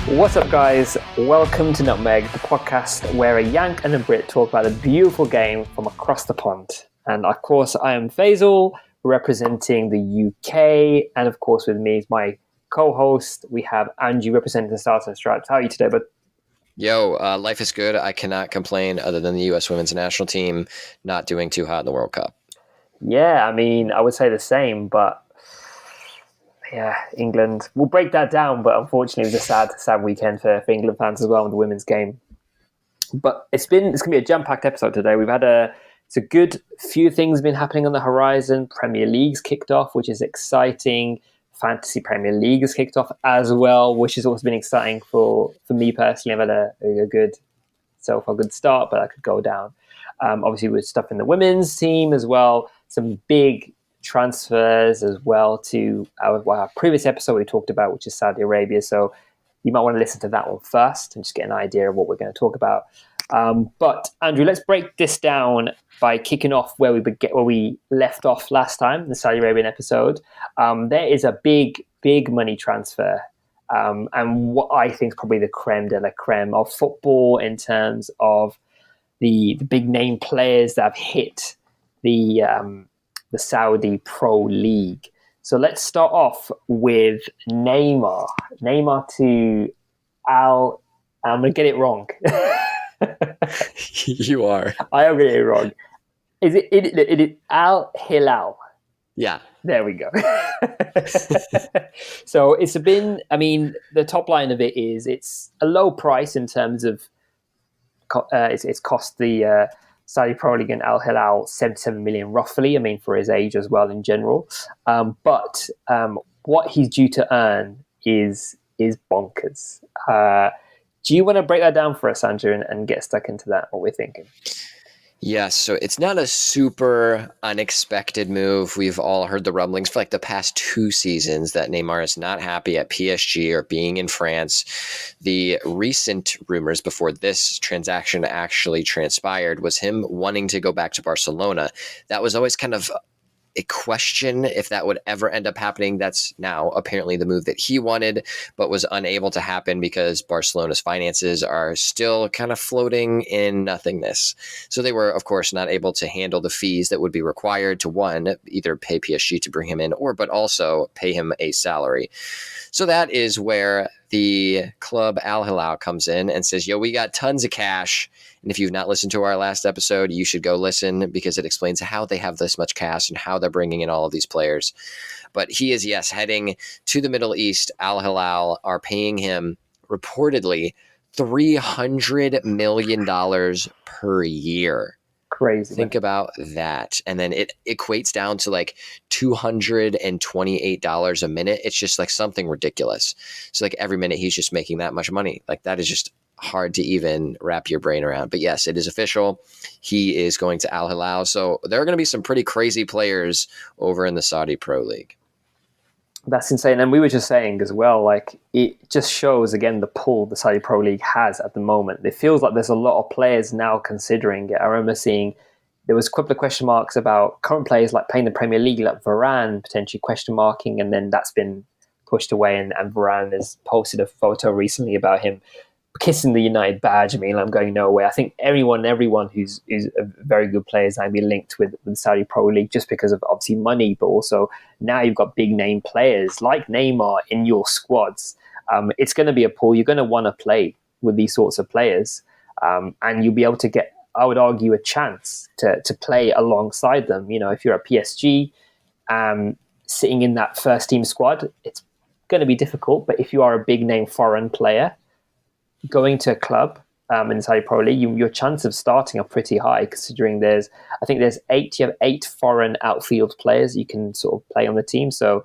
What's up, guys? Welcome to Nutmegged, the podcast where a Yank and a Brit talk about a beautiful game from across the pond. And of course, I am Faisal, representing the UK. And of course, with me is my co-host. We have Andrew representing the Stars and Stripes. How are you today, bud? Yo, life is good. I cannot complain other than the U.S. women's national team not doing too hot in the World Cup. Yeah, I mean, I would say the same, but yeah, England. We'll break that down, but unfortunately, it was a sad weekend for England fans as well with the women's game. But it's going to be a jam-packed episode today. We've had it's a good few things been happening on the horizon. Premier League's kicked off, which is exciting. Fantasy Premier League has kicked off as well, which has also been exciting for me personally. I've had a good start, but I could go down. Obviously, with stuff in the women's team as well, some big transfers as well to our previous episode we talked about, which is Saudi Arabia. So you might want to listen to that one first and just get an idea of what we're going to talk about. But Andrew, let's break this down by kicking off where we left off last time, the Saudi Arabian episode. There is a big money transfer, and what I think is probably the creme de la creme of football in terms of the big name players that have hit the Saudi Pro League. So let's start off with Neymar. Neymar to I'm going to get it wrong. You are. I am getting it wrong. Is it Al Hilal? Yeah. There we go. So it's been, I mean, the top line of it is it's a low price in terms of it's cost the Saudi Pro League and Al Hilal 77 million roughly. I mean, for his age as well in general. But what he's due to earn is bonkers. Do you want to break that down for us, Andrew, and get stuck into that, what we're thinking? Yes, so it's not a super unexpected move. We've all heard the rumblings for like the past 2 seasons that Neymar is not happy at PSG or being in France. The recent rumors before this transaction actually transpired was him wanting to go back to Barcelona. That was always kind of a question if that would ever end up happening. That's now apparently the move that he wanted, but was unable to happen because Barcelona's finances are still kind of floating in nothingness. So they were, of course, not able to handle the fees that would be required to, one, either pay PSG to bring him in but also pay him a salary. So that is where the club Al Hilal comes in and says, yo, we got tons of cash. And if you've not listened to our last episode, you should go listen because it explains how they have this much cash and how they're bringing in all of these players. But he is, yes, heading to the Middle East. Al Hilal are paying him reportedly $300 million per year. Crazy. Think about that. And then it equates down to like $228 a minute. It's just like something ridiculous. So like every minute he's just making that much money. Like that is just hard to even wrap your brain around. But yes, it is official. He is going to Al Hilal. So there are going to be some pretty crazy players over in the Saudi Pro League. That's insane. And we were just saying as well, like it just shows again the pull the Saudi Pro League has at the moment. It feels like there's a lot of players now considering it. I remember seeing there was a couple of question marks about current players like playing the Premier League, like Varane potentially question marking, and then that's been pushed away. And Varane has posted a photo recently about him kissing the United badge. I mean, I'm going no way. I think everyone who's a very good player is going to be linked with the Saudi Pro League just because of obviously money, but also now you've got big name players like Neymar in your squads. It's going to be a pull. You're going to want to play with these sorts of players, and you'll be able to get, I would argue, a chance to play alongside them. You know, if you're at PSG, sitting in that first team squad, it's going to be difficult. But if you are a big name foreign player, going to a club in the Saudi Pro League, your chance of starting are pretty high, considering you have 8 foreign outfield players you can sort of play on the team. So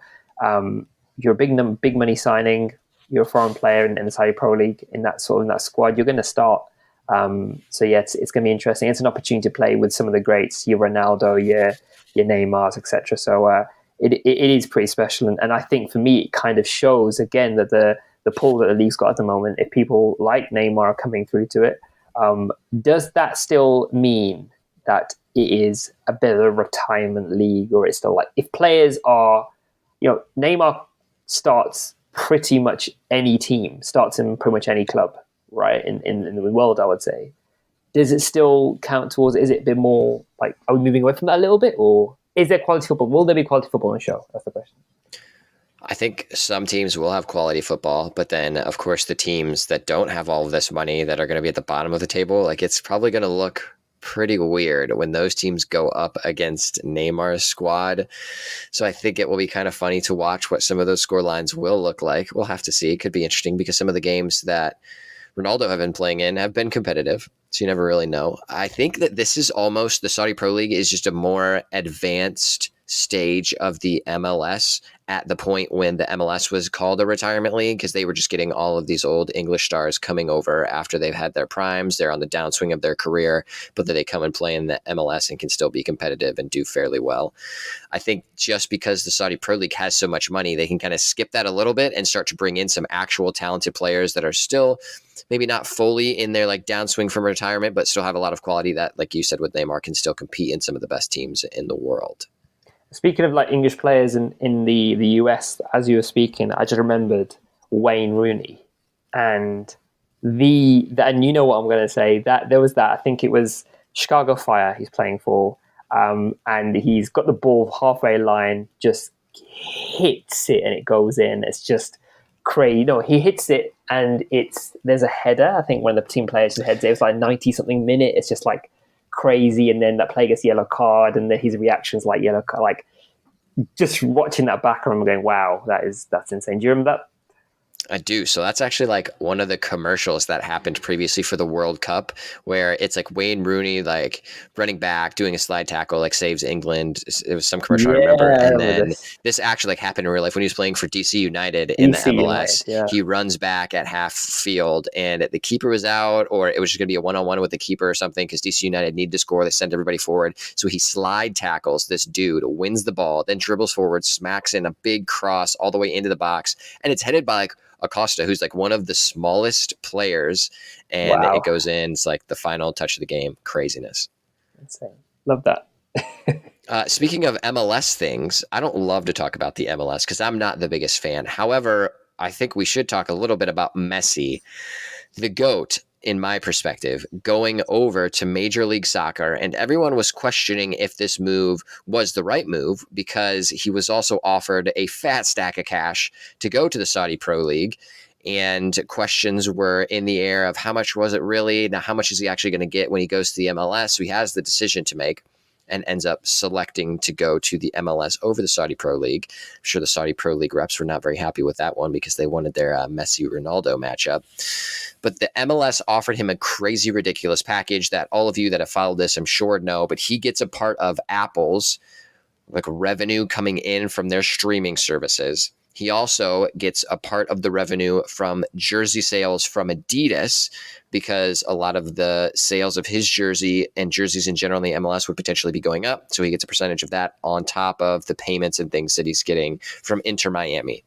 you're a big money signing, you're a foreign player in the Saudi Pro League in that squad, you're going to start. So yeah, it's going to be interesting. It's an opportunity to play with some of the greats, your Ronaldo, your Neymars, etc. So it is pretty special, and I think for me it kind of shows again that the pull that the league's got at the moment, if people like Neymar are coming through to it, does that still mean that it is a bit of a retirement league, or it's still like if players are, Neymar starts pretty much any team, starts in pretty much any club, right? In the world, I would say. Does it still count towards? Is it a bit more like? Are we moving away from that a little bit, or is there quality football? Will there be quality football on the show? That's the question. I think some teams will have quality football, but then of course the teams that don't have all of this money that are going to be at the bottom of the table, like it's probably going to look pretty weird when those teams go up against Neymar's squad. So I think it will be kind of funny to watch what some of those score lines will look like. We'll have to see. It could be interesting because some of the games that Ronaldo have been playing in have been competitive. So you never really know. I think that this is almost the Saudi Pro League is just a more advanced stage of the MLS at the point when the MLS was called a retirement league because they were just getting all of these old English stars coming over after they've had their primes. They're on the downswing of their career, but then they come and play in the MLS and can still be competitive and do fairly well. I think just because the Saudi Pro League has so much money, they can kind of skip that a little bit and start to bring in some actual talented players that are still maybe not fully in their like downswing from retirement, but still have a lot of quality that, like you said with Neymar, can still compete in some of the best teams in the world. Speaking of like English players in the US, as you were speaking, I just remembered Wayne Rooney, and and you know what I'm going to say, that there was that, I think it was Chicago Fire he's playing for, and he's got the ball halfway line, just hits it and it goes in. It's just crazy. No, he hits it and there's a header. I think when the team players just heads it, was like 90 something minute. It's just like crazy, and then that player gets yellow card, and then his reactions like yellow card. Like just watching that back, I remember going, "Wow, that's insane." Do you remember that? I do. So that's actually like one of the commercials that happened previously for the World Cup, where it's like Wayne Rooney, like running back, doing a slide tackle, like saves England. It was some commercial I remember. Yeah, I And remember then this. this actually like happened in real life when he was playing for DC United in the DC MLS. United, yeah. He runs back at half field and the keeper was out, or it was just going to be a one-on-one with the keeper or something because DC United needed to score. They sent everybody forward. So he slide tackles this dude, wins the ball, then dribbles forward, smacks in a big cross all the way into the box. And it's headed by like Acosta, who's like one of the smallest players, and it Wow, goes in. It's like the final touch of the game. Craziness. insane. Love that. Speaking of MLS things, I don't love to talk about the MLS because I'm not the biggest fan. However, I think we should talk a little bit about Messi, the GOAT, in my perspective, going over to Major League Soccer. And everyone was questioning if this move was the right move because he was also offered a fat stack of cash to go to the Saudi Pro League. And questions were in the air of how much was it really? Now, how much is he actually going to get when he goes to the MLS? So he has the decision to make and ends up selecting to go to the MLS over the Saudi Pro League. I'm sure the Saudi Pro League reps were not very happy with that one because they wanted their Messi-Ronaldo matchup. But the MLS offered him a crazy, ridiculous package that all of you that have followed this, I'm sure, know. But he gets a part of Apple's like revenue coming in from their streaming services. He also gets a part of the revenue from jersey sales from Adidas because a lot of the sales of his jersey and jerseys in general in the MLS would potentially be going up. So he gets a percentage of that on top of the payments and things that he's getting from Inter Miami.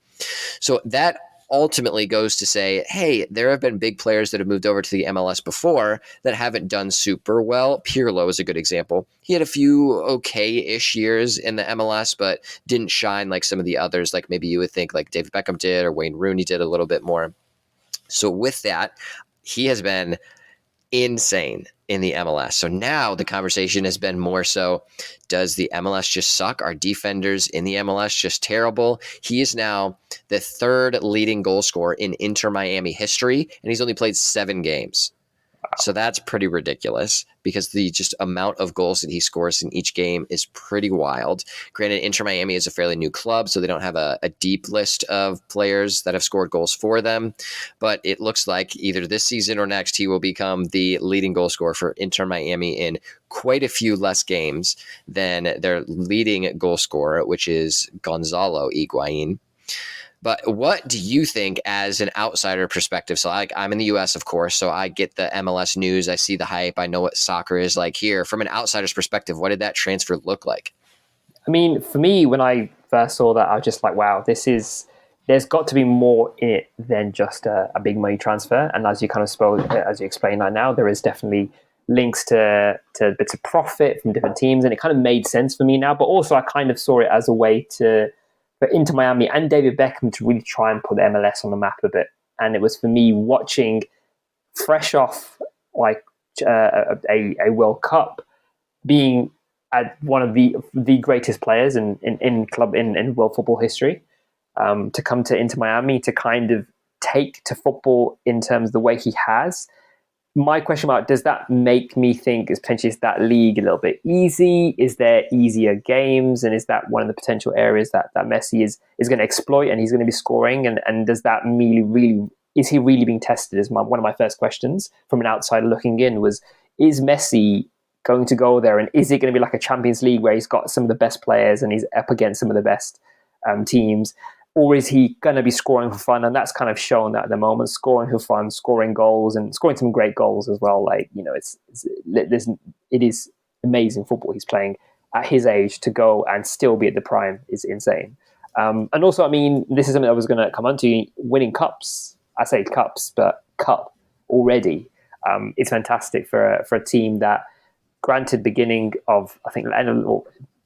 So that ultimately goes to say, hey, there have been big players that have moved over to the MLS before that haven't done super well. Pirlo is a good example. He had a few okay-ish years in the MLS, but didn't shine like some of the others, like maybe you would think like David Beckham did or Wayne Rooney did a little bit more. So with that, he has been insane in the MLS. So now the conversation has been more so, does the MLS just suck? Are defenders in the MLS just terrible? He is now the third leading goal scorer in Inter Miami history, and he's only played 7 games. So that's pretty ridiculous because the just amount of goals that he scores in each game is pretty wild. Granted, Inter Miami is a fairly new club, so they don't have a deep list of players that have scored goals for them. But it looks like either this season or next, he will become the leading goal scorer for Inter Miami in quite a few less games than their leading goal scorer, which is Gonzalo Higuain. But what do you think as an outsider perspective? So I'm in the US, of course, so I get the MLS news. I see the hype. I know what soccer is like here. From an outsider's perspective, what did that transfer look like? I mean, for me, when I first saw that, I was just like, wow, there's got to be more in it than just a big money transfer. And as you kind of as you explained right now, there is definitely links to bits of profit from different teams. And it kind of made sense for me now. But also, I kind of saw it as a way for Inter Miami and David Beckham to really try and put the MLS on the map a bit. And it was for me watching fresh off like a World Cup, being at one of the greatest players in world football history, to come to Inter Miami to kind of take to football in terms of the way he has. My question about, does that make me think is potentially is that league a little bit easy? Is there easier games? And is that one of the potential areas that Messi is going to exploit and he's going to be scoring? And does that really, is he really being tested? Is one of my first questions from an outsider looking in was, is Messi going to go there? And is it going to be like a Champions League where he's got some of the best players and he's up against some of the best teams? Or is he going to be scoring for fun? And that's kind of shown that at the moment, scoring for fun, scoring goals and scoring some great goals as well. Like, you know, it is amazing football he's playing at his age. To go and still be at the prime is insane. And also, I mean, this is something I was going to come on to, winning cups. I say cups, but cup already. It's fantastic for a team that, granted, beginning of, I think,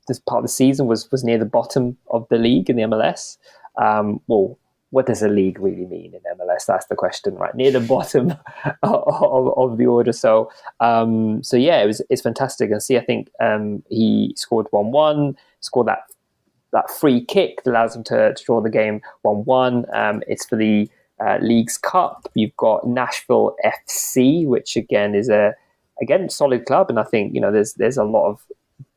this part of the season was near the bottom of the league in the MLS. Well, what does a league really mean in MLS? That's the question, right? Near the bottom of the order. So yeah, it's fantastic. And see, I think he scored 1-1, scored that free kick that allows him to draw the game 1-1. It's for the League's Cup. You've got Nashville FC, which again is a solid club, and I think, you know, there's a lot of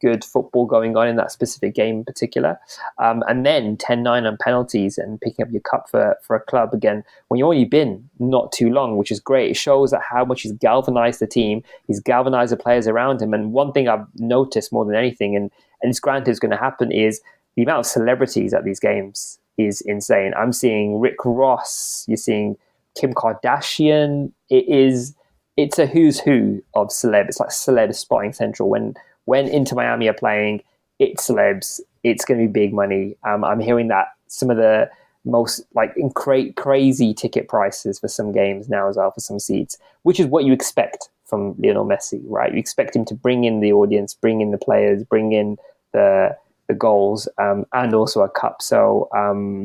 good football going on in that specific game in particular. And then 10-9 on penalties and picking up your cup for a club again when you've only been not too long, which is great. It shows that how much he's galvanized the team, he's galvanized the players around him. And one thing I've noticed more than anything, and it's granted is going to happen, is the amount of celebrities at these games is insane. I'm seeing Rick Ross, you're seeing Kim Kardashian. It's a who's who of celeb. It's like celeb spotting central. When Inter Miami are playing, it's celebs. It's going to be big money. I'm hearing that some of the most crazy ticket prices for some games now as well, for some seats, which is what you expect from Lionel Messi, right? You expect him to bring in the audience, bring in the players, bring in the goals, and also a cup. So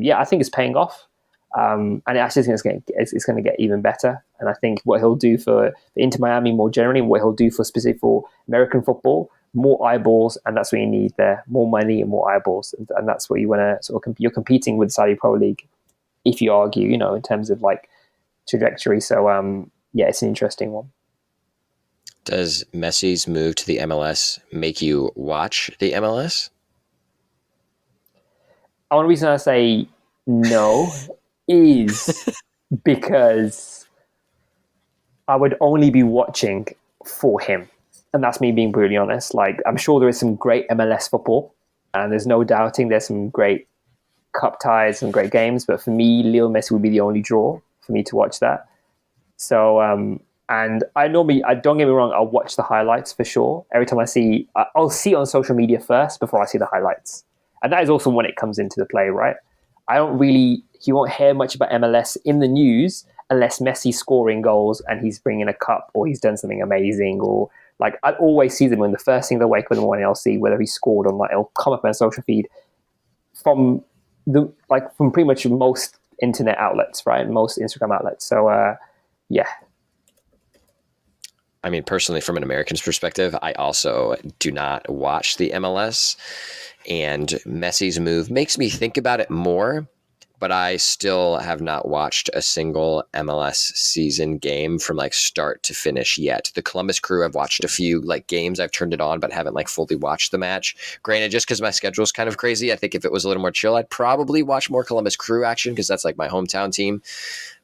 yeah, I think it's paying off. And I actually think it's going to get even better. And I think what he'll do for Inter Miami more generally, what he'll do for specifically for American football, more eyeballs, and that's what you need there. More money and more eyeballs, and that's what you want to sort of. You're competing with Saudi Pro League, if you argue, you know, in terms of like trajectory. So yeah, it's an interesting one. Does Messi's move to the MLS make you watch the MLS? One reason I say no is because I would only be watching for him. And that's me being brutally honest. Like, I'm sure there is some great MLS football, and there's no doubting there's some great cup ties and great games. But for me, Lionel Messi would be the only draw for me to watch that. So, and don't get me wrong, I'll watch the highlights for sure. Every time I'll see it on social media first before I see the highlights. And that is also when it comes into the play, right? You won't hear much about MLS in the news unless Messi's scoring goals and he's bringing a cup or he's done something amazing, or like I always see them when the first thing they wake up in the morning, I'll see whether he scored or not. It'll come up on a social feed from pretty much most internet outlets, right? Most Instagram outlets. So yeah. I mean, personally, from an American's perspective, I also do not watch the MLS, and Messi's move makes me think about it more. But I still have not watched a single MLS season game from like start to finish yet. The Columbus Crew, I've watched a few like games. I've turned it on, but haven't like fully watched the match. Granted, just because my schedule is kind of crazy, I think if it was a little more chill, I'd probably watch more Columbus Crew action because that's like my hometown team.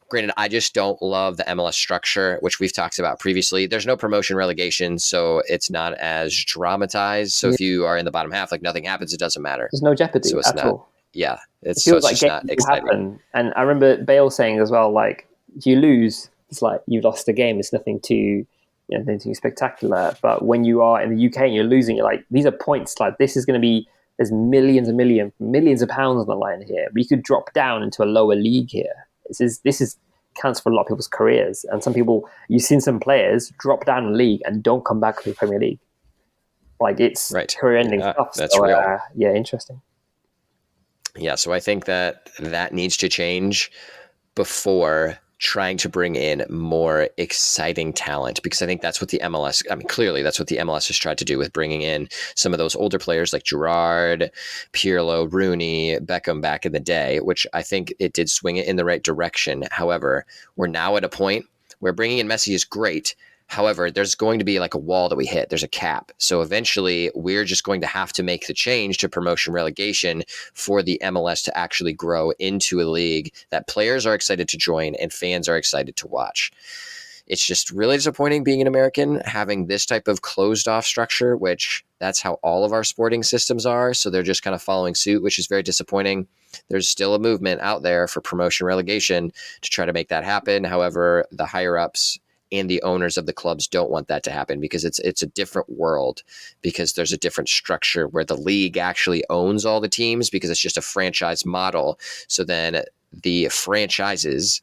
Granted, I just don't love the MLS structure, which we've talked about previously. There's no promotion relegation, so it's not as dramatized. So if you are in the bottom half, like nothing happens, it doesn't matter. There's no jeopardy at all. Yeah, it feels like just not exciting. Happen. And I remember Bale saying as well, like, if you lose, it's like you lost a game. It's nothing too spectacular. But when you are in the UK and you're losing, you're like, these are points. Like, this is going to be, there's millions of pounds on the line here. We could drop down into a lower league here. This is counts for a lot of people's careers. And some people, you've seen some players drop down in the league and don't come back to the Premier League. Like, it's career-ending stuff. That's real. Yeah, interesting. Yeah, so I think that needs to change before trying to bring in more exciting talent, because I think that's what the MLS, I mean, clearly that's what the MLS has tried to do with bringing in some of those older players like Gerrard, Pirlo, Rooney, Beckham back in the day, which I think it did swing it in the right direction. However, we're now at a point where bringing in Messi is great. However, there's going to be like a wall that we hit. There's a cap. So eventually, we're just going to have to make the change to promotion relegation for the MLS to actually grow into a league that players are excited to join and fans are excited to watch. It's just really disappointing being an American having this type of closed off structure, which that's how all of our sporting systems are. So they're just kind of following suit, which is very disappointing. There's still a movement out there for promotion relegation to try to make that happen. However, the higher ups and the owners of the clubs don't want that to happen, because it's a different world, because there's a different structure where the league actually owns all the teams, because it's just a franchise model. So then the franchises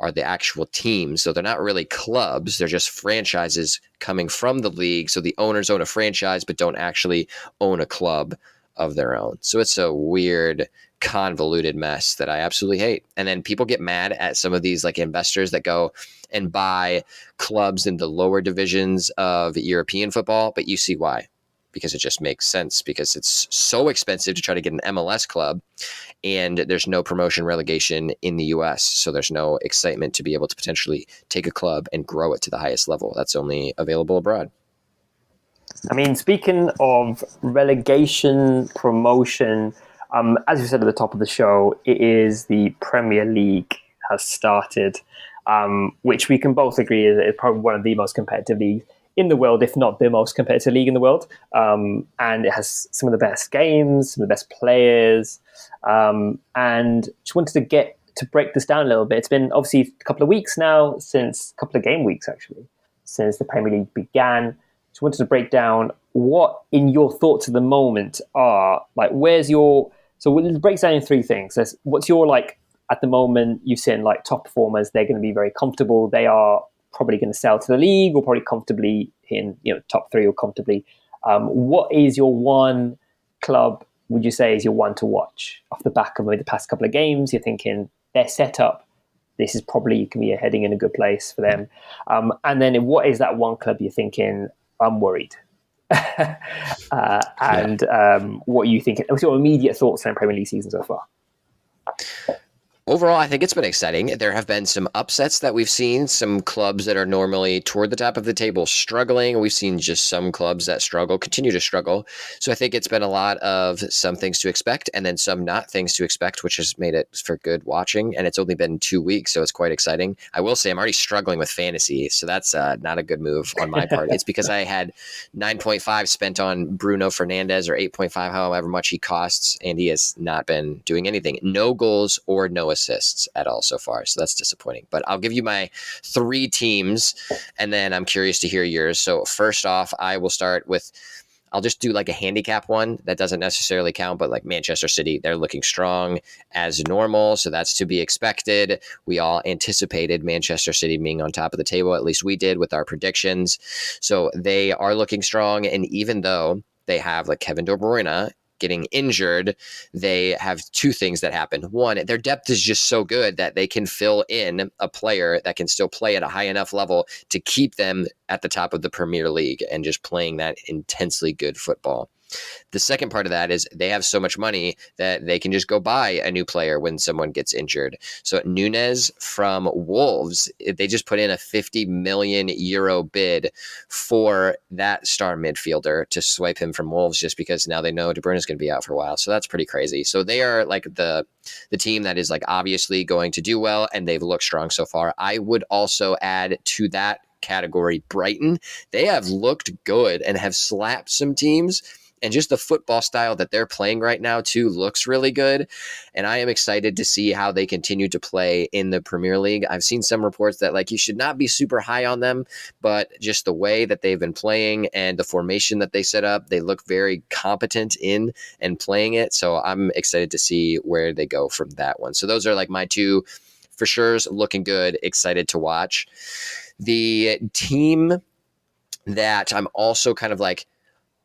are the actual teams. So they're not really clubs. They're just franchises coming from the league. So the owners own a franchise, but don't actually own a club of their own. So it's a weird, convoluted mess that I absolutely hate. And then people get mad at some of these like investors that go and buy clubs in the lower divisions of European football, but you see why. Because it just makes sense, because it's so expensive to try to get an MLS club, and there's no promotion relegation in the US. So there's no excitement to be able to potentially take a club and grow it to the highest level. That's only available abroad. I mean, speaking of relegation, promotion, as you said at the top of the show, it is the Premier League has started, which we can both agree is probably one of the most competitive leagues in the world, if not the most competitive league in the world. And it has some of the best games, some of the best players. And just wanted to get to break this down a little bit. It's been obviously a couple of weeks now, since a couple of game weeks actually, since the Premier League began. Just wanted to break down what, in your thoughts at the moment, are like, where's your, so it breaks down in three things. There's what's your, like, at the moment, you've seen like top performers, they're going to be very comfortable. They are probably going to sell to the league, or probably comfortably in, top three, or comfortably. What is your one club, would you say, is your one to watch off the back of maybe the past couple of games? You're thinking they're set up, this is probably can be heading in a good place for them. And then what is that one club you're thinking, I'm worried? And what are you thinking? What's your immediate thoughts on Premier League season so far? Overall, I think it's been exciting. There have been some upsets that we've seen, some clubs that are normally toward the top of the table struggling. We've seen just some clubs that struggle, continue to struggle. So I think it's been a lot of some things to expect, and then some not things to expect, which has made it for good watching. And it's only been 2 weeks, so it's quite exciting. I will say I'm already struggling with fantasy, so that's not a good move on my part. It's because I had 9.5 spent on Bruno Fernandes, or 8.5, however much he costs, and he has not been doing anything. No goals or no assists at all so far. So that's disappointing. But I'll give you my three teams, and then I'm curious to hear yours. So first off, I will start with, I'll just do like a handicap one that doesn't necessarily count, but like Manchester City, they're looking strong as normal. So that's to be expected. We all anticipated Manchester City being on top of the table. At least we did with our predictions. So they are looking strong. And even though they have like Kevin De Bruyne getting injured, they have two things that happen. One, their depth is just so good that they can fill in a player that can still play at a high enough level to keep them at the top of the Premier League and just playing that intensely good football. The second part of that is they have so much money that they can just go buy a new player when someone gets injured. So Nunez from Wolves, they just put in a 50 million euro bid for that star midfielder to swipe him from Wolves, just because now they know De Bruyne is going to be out for a while. So that's pretty crazy. So they are like the team that is like obviously going to do well, and they've looked strong so far. I would also add to that category Brighton. They have looked good and have slapped some teams. And just the football style that they're playing right now, too, looks really good. And I am excited to see how they continue to play in the Premier League. I've seen some reports that like you should not be super high on them, but just the way that they've been playing and the formation that they set up, they look very competent in and playing it. So I'm excited to see where they go from that one. So those are like my two for sure, looking good, excited to watch. The team that I'm also kind of like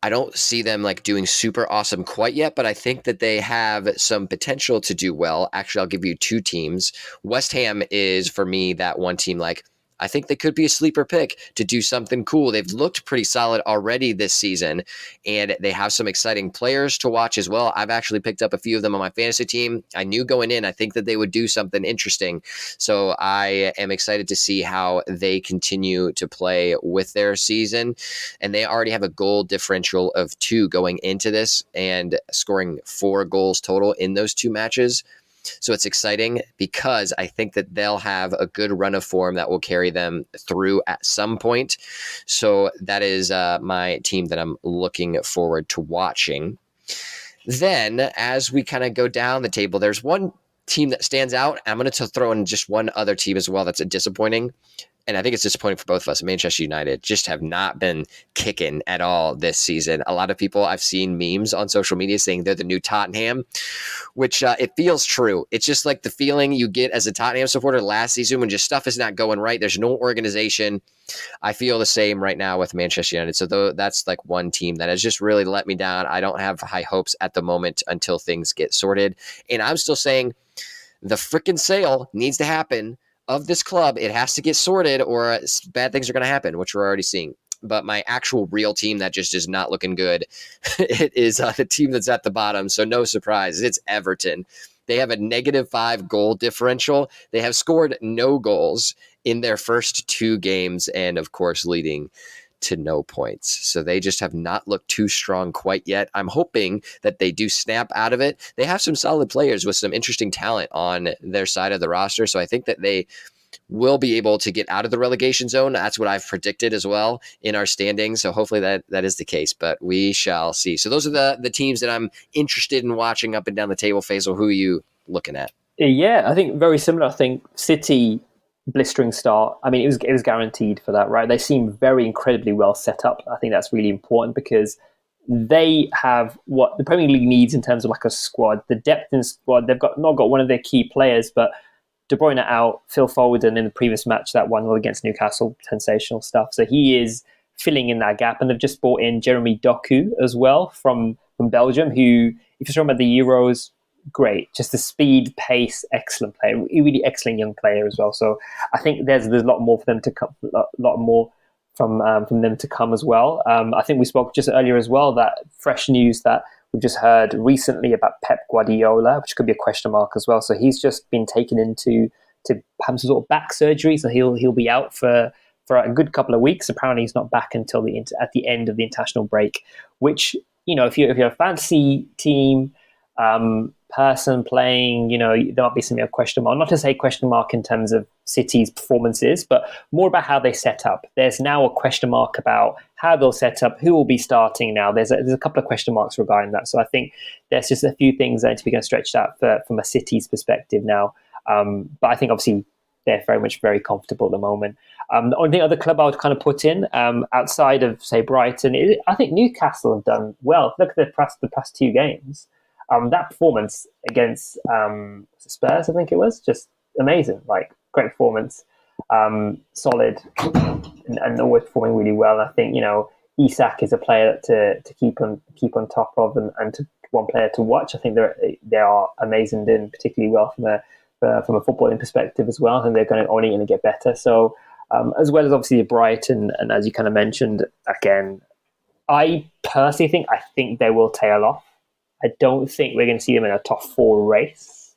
I don't see them like doing super awesome quite yet, but I think that they have some potential to do well. Actually, I'll give you two teams. West Ham is for me that one team like I think they could be a sleeper pick to do something cool. They've looked pretty solid already this season, and they have some exciting players to watch as well. I've actually picked up a few of them on my fantasy team. I knew going in, I think that they would do something interesting. So I am excited to see how they continue to play with their season. And they already have a goal differential of 2 going into this and scoring 4 goals total in those 2 matches. So it's exciting because I think that they'll have a good run of form that will carry them through at some point. So that is my team that I'm looking forward to watching. Then, as we kind of go down the table, there's one team that stands out. I'm going to throw in just one other team as well that's disappointing. And I think it's disappointing for both of us. Manchester United just have not been kicking at all this season. A lot of people, I've seen memes on social media saying they're the new Tottenham, which it feels true. It's just like the feeling you get as a Tottenham supporter last season when just stuff is not going right. There's no organization. I feel the same right now with Manchester United. So that's like one team that has just really let me down. I don't have high hopes at the moment until things get sorted. And I'm still saying the freaking sale needs to happen of this club. It has to get sorted or bad things are going to happen, which we're already seeing. But my actual real team that just is not looking good, it is the team that's at the bottom. So no surprise, it's Everton. They have a -5 goal differential. They have scored no goals in their first 2 games and, of course, leading to no points. So they just have not looked too strong quite yet. I'm hoping that they do snap out of it. They have some solid players with some interesting talent on their side of the roster. So I think that they will be able to get out of the relegation zone. That's what I've predicted as well in our standings. So hopefully that is the case, but we shall see. So those are the teams that I'm interested in watching up and down the table. Faisal, who are you looking at? Yeah, I think very similar. I think City blistering start. I mean, it was guaranteed for that, right? They seem very incredibly well set up. I think that's really important because they have what the Premier League needs in terms of like a squad, the depth in squad. They've not got one of their key players, but De Bruyne out, Phil Foden in the previous match, that 1-0 against Newcastle, sensational stuff. So he is filling in that gap, and they've just brought in Jeremy Doku as well from Belgium, who, if you remember the Euros, great, just the speed, pace, excellent player, really excellent young player as well. So I think there's a lot more for them to come, a lot more from them to come as well. I think we spoke just earlier as well that fresh news that we've just heard recently about Pep Guardiola, which could be a question mark as well. So he's just been taken into to have some sort of back surgery, so he'll be out for a good couple of weeks. Apparently, he's not back until at the end of the international break. Which, if you're a fantasy team person playing, there might be some question mark. Not to say question mark in terms of City's performances, but more about how they set up. There's now a question mark about how they'll set up, who will be starting now. There's a couple of question marks regarding that. So I think there's just a few things that need to be stretched out from a City's perspective now. But I think obviously they're very comfortable at the moment. The only other club I would kind of put in outside of, say, Brighton, I think Newcastle have done well. Look at the past 2 games. That performance against Spurs, I think it was, just amazing. Like, great performance, solid, and always performing really well. And I think Isak is a player to keep on top of, and to one player to watch. I think they are amazing, doing particularly well from a footballing perspective as well. I think they're only going to get better. So as well as obviously Brighton, and as you kind of mentioned, again, I personally think they will tail off. I don't think we're going to see them in a top 4 race,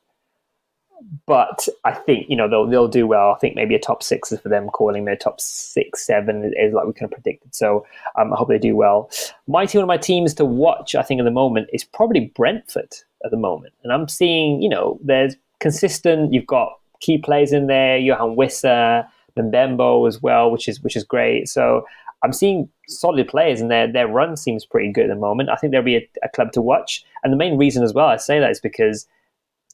but I think they'll do well. I think maybe a top 6 is for them. Calling their top 6, 7 is like we kind of predicted. So I hope they do well. One of my teams to watch, I think, at the moment is probably Brentford at the moment, and I'm seeing there's consistent. You've got key players in there, Johan Wissa, Mbembo as well, which is great. So I'm seeing solid players, and their run seems pretty good at the moment. I think there'll be a club to watch. And the main reason as well I say that is because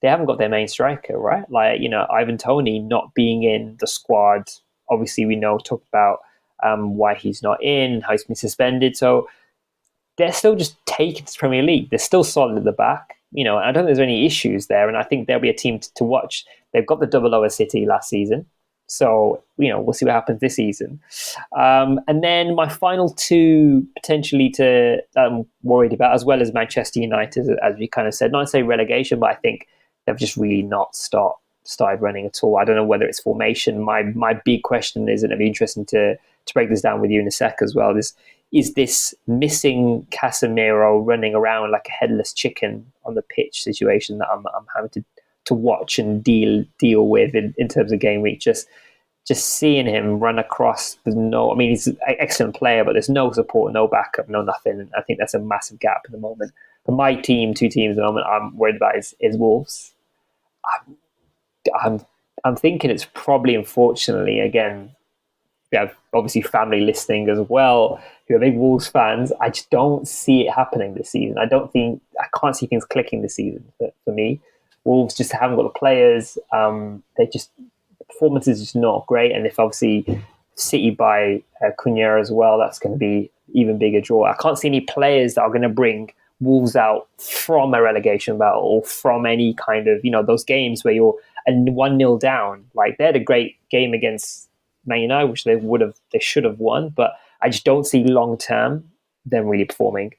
they haven't got their main striker, right? Like, Ivan Toney not being in the squad. Obviously, we talked about why he's not in, how he's been suspended. So they're still just taking to the Premier League. They're still solid at the back. I don't think there's any issues there. And I think there'll be a team to watch. They've got the double over City last season. So, we'll see what happens this season. And then my final two potentially that I'm worried about, as well as Manchester United, as we kind of said, not to say relegation, but I think they've just really not started running at all. I don't know whether it's formation. My big question is, and it'd be interesting to break this down with you in a sec as well, is this missing Casemiro running around like a headless chicken on the pitch situation that I'm having to watch and deal with in terms of game week. Just seeing him run across, he's an excellent player, but there's no support, no backup, no nothing. And I think that's a massive gap at the moment. For my team, two teams at the moment I'm worried about is Wolves. I'm thinking it's probably, unfortunately, again, we have obviously family listening as well who are big Wolves fans. I just don't see it happening this season. I can't see things clicking this season for me. Wolves just haven't got the players. Performance is just not great. And if obviously City buy Cunha as well, that's going to be even bigger draw. I can't see any players that are going to bring Wolves out from a relegation battle or from any kind of, those games where you're 1-0 down. Like, they had a great game against Man United, which they should have won, but I just don't see long term them really performing.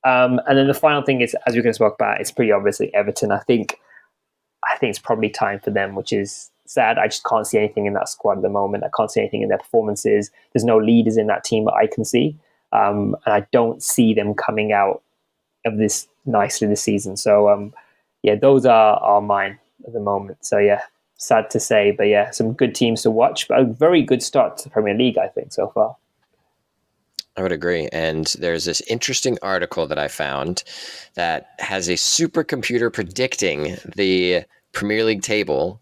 And then the final thing is, as we're going to talk about, it's pretty obviously Everton. I think it's probably time for them, which is sad. I just can't see anything in that squad at the moment. I can't see anything in their performances. There's no leaders in that team that I can see, and I don't see them coming out of this nicely this season. So those are mine at the moment. So sad to say, but some good teams to watch, but a very good start to the Premier League, I think, so far. I would agree. And there's this interesting article that I found that has a supercomputer predicting the Premier League table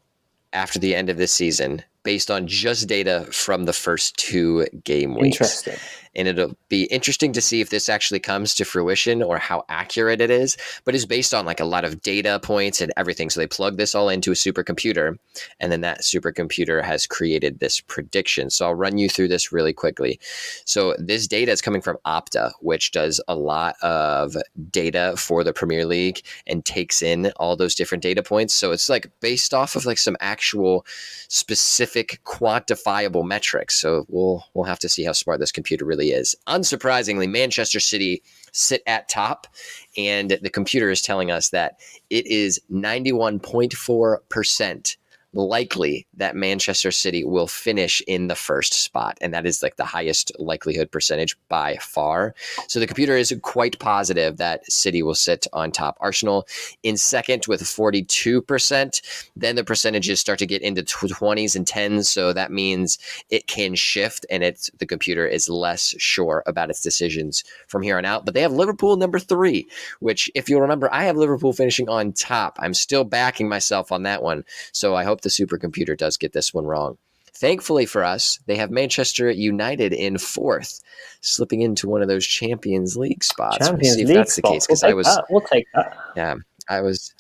after the end of this season based on just data from the first 2 game weeks. Interesting. And it'll be interesting to see if this actually comes to fruition or how accurate it is. But it's based on like a lot of data points and everything. So they plug this all into a supercomputer, and then that supercomputer has created this prediction. So I'll run you through this really quickly. So this data is coming from Opta, which does a lot of data for the Premier League and takes in all those different data points. So it's like based off of like some actual specific quantifiable metrics. So we'll have to see how smart this computer really is. Unsurprisingly, Manchester City sit at top, and the computer is telling us that it is 91.4% likely that Manchester City will finish in the first spot. And that is like the highest likelihood percentage by far. So the computer is quite positive that City will sit on top. Arsenal in second with 42%. Then the percentages start to get into 20s and 10s. So that means it can shift, and the computer is less sure about its decisions from here on out. But they have Liverpool number 3, which, if you'll remember, I have Liverpool finishing on top. I'm still backing myself on that one. So I hope the supercomputer does get this one wrong. Thankfully for us, they have Manchester United in 4th, slipping into one of those Champions League spots. We'll see if that's the case, because we'll take that. Yeah, I was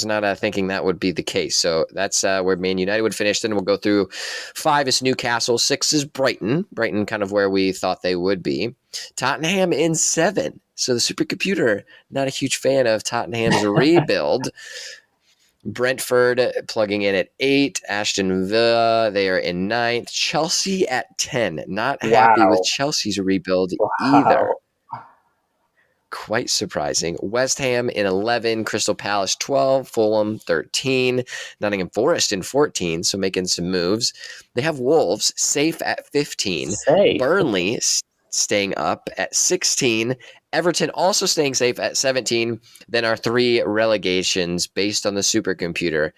not thinking that would be the case. So that's where Man United would finish. Then we'll go through 5 is Newcastle, 6 is Brighton kind of where we thought they would be. Tottenham in 7. So the supercomputer, not a huge fan of Tottenham's rebuild. Brentford plugging in at 8. Aston Villa, they are in 9th. Chelsea at 10. Not happy with Chelsea's rebuild either. Quite surprising. West Ham in 11. Crystal Palace 12. Fulham 13. Nottingham Forest in 14, so making some moves. They have Wolves safe at 15. Burnley staying up at 16. Everton also staying safe at 17. Then our 3 relegations based on the supercomputer.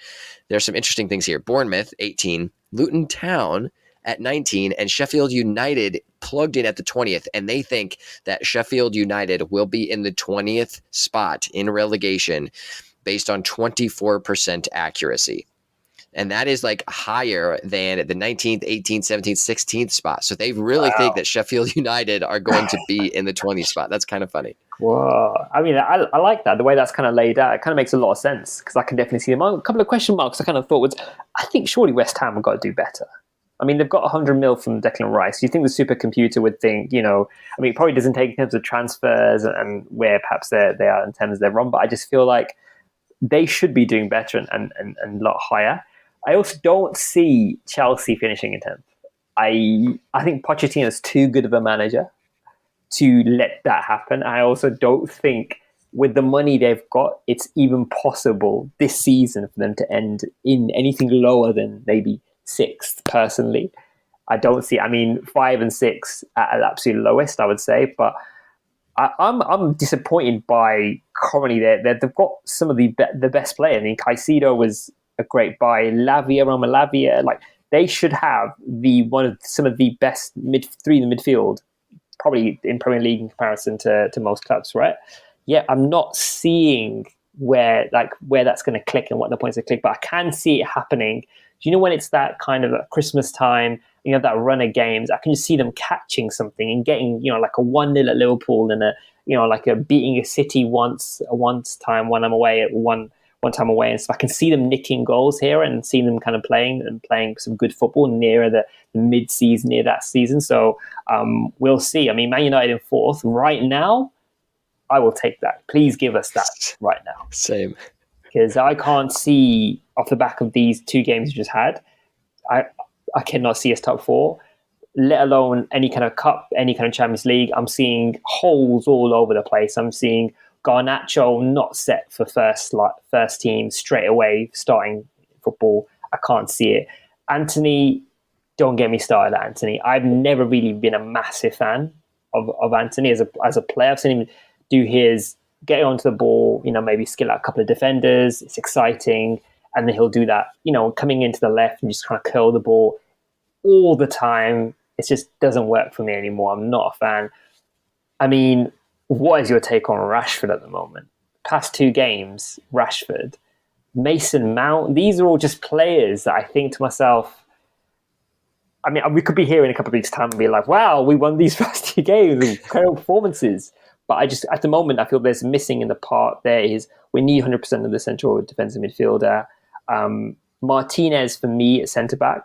There's some interesting things here. Bournemouth, 18. Luton Town at 19. And Sheffield United plugged in at the 20th. And they think that Sheffield United will be in the 20th spot in relegation based on 24% accuracy. And that is like higher than the 19th, 18th, 17th, 16th spot. So they really think that Sheffield United are going to be in the 20th spot. That's kind of funny. Whoa. I mean, I like that. The way that's kind of laid out, it kind of makes a lot of sense, because I can definitely see them. A couple of question marks I kind of thought was, I think surely West Ham have got to do better. I mean, they've got 100 mil from Declan Rice. You think the supercomputer would think, I mean, it probably doesn't take in terms of transfers and where perhaps they are in terms of their run, but I just feel like they should be doing better and a lot higher. I also don't see Chelsea finishing in 10th. I think Pochettino's too good of a manager to let that happen. I also don't think with the money they've got, it's even possible this season for them to end in anything lower than maybe 6th, personally. I don't see, I mean, 5 and 6 at an absolute lowest, I would say, but I'm disappointed by currently they've got some of the best players. I mean, Caicedo was a great buy. Roma Lavia, like they should have some of the best three in the midfield, probably in Premier League in comparison to most clubs, right? Yeah, I'm not seeing where that's going to click and what the points are click, but I can see it happening. Do you know when it's that kind of Christmas time? You know, that run of games, I can just see them catching something and getting, like a 1-0 at Liverpool and like a beating a City once time when I'm away at one time away. And so I can see them nicking goals here and seeing them kind of playing some good football nearer the mid-season, near that season. So we'll see. I mean, Man United in 4th right now, I will take that. Please give us that right now. Same. Because I can't see off the back of these 2 games we just had, I cannot see us top 4, let alone any kind of cup, any kind of Champions League. I'm seeing holes all over the place. I'm seeing Garnacho not set for first team straight away starting football. I can't see it. Anthony, don't get me started at Anthony. I've never really been a massive fan of Anthony as a player. I've seen him do his get onto the ball, maybe skill out a couple of defenders. It's exciting. And then he'll do that, coming into the left and just kind of curl the ball all the time. It just doesn't work for me anymore. I'm not a fan. I mean, what is your take on Rashford at the moment? Past 2 games, Rashford, Mason Mount, these are all just players that I think to myself, I mean, we could be here in a couple of weeks' time and be like, wow, we won these past 2 games, incredible performances. But I just, at the moment, I feel there's missing in the part there is we need 100% of the central defensive midfielder. Martinez, for me, at centre-back,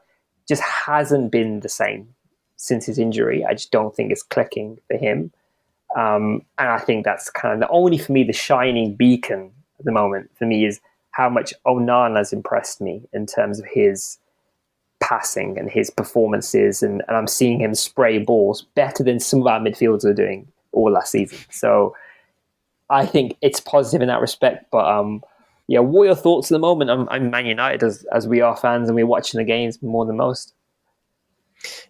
just hasn't been the same since his injury. I just don't think it's clicking for him. And I think that's kind of for me, the shining beacon at the moment for me is how much Onana's impressed me in terms of his passing and his performances. And I'm seeing him spray balls better than some of our midfielders are doing all last season. So I think it's positive in that respect. But what are your thoughts at the moment? I'm Man United as we are fans and we're watching the games more than most.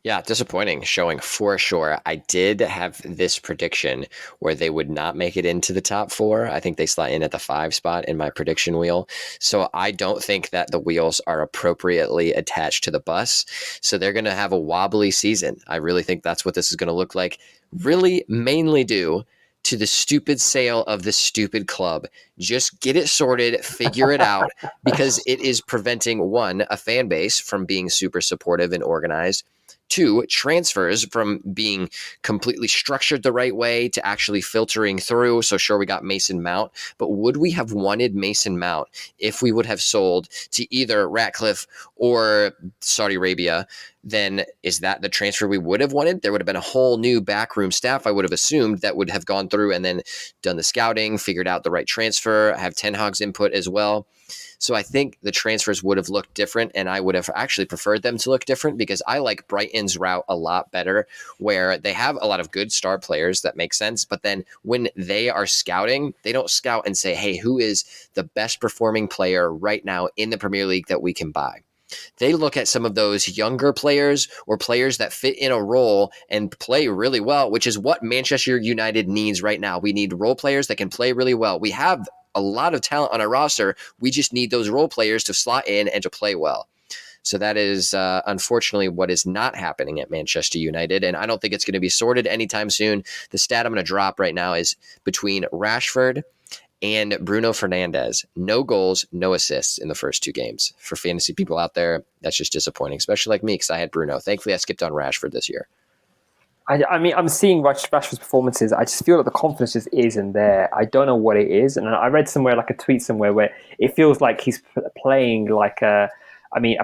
Yeah, disappointing showing for sure. I did have this prediction where they would not make it into the top 4. I think they slot in at the 5 spot in my prediction wheel. So I don't think that the wheels are appropriately attached to the bus. So they're going to have a wobbly season. I really think that's what this is going to look like. Really mainly due to the stupid sale of this stupid club. Just get it sorted, figure it out, because it is preventing, 1, a fan base from being super supportive and organized, 2, transfers from being completely structured the right way to actually filtering through. So sure, we got Mason Mount, but would we have wanted Mason Mount if we would have sold to either Ratcliffe or Saudi Arabia? Then is that the transfer we would have wanted? There would have been a whole new backroom staff, I would have assumed, that would have gone through and then done the scouting, figured out the right transfer, have Ten Hag's input as well. So I think the transfers would have looked different, and I would have actually preferred them to look different because I like Brighton's route a lot better, where they have a lot of good star players that make sense. But then when they are scouting, they don't scout and say, hey, who is the best performing player right now in the Premier League that we can buy? They look at some of those younger players or players that fit in a role and play really well, which is what Manchester United needs right now. We need role players that can play really well. We have a lot of talent on our roster. We just need those role players to slot in and to play well. So that is unfortunately what is not happening at Manchester United, and I don't think it's going to be sorted anytime soon. The stat I'm going to drop right now is between Rashford and Bruno Fernandes. No goals, no assists in the first 2 games. For fantasy people out there, that's just disappointing, especially like me because I had Bruno. Thankfully, I skipped on Rashford this year. I mean, I'm seeing Rashford's performances. I just feel like the confidence just isn't there. I don't know what it is. And I read somewhere, like a tweet somewhere, where it feels like he's playing like a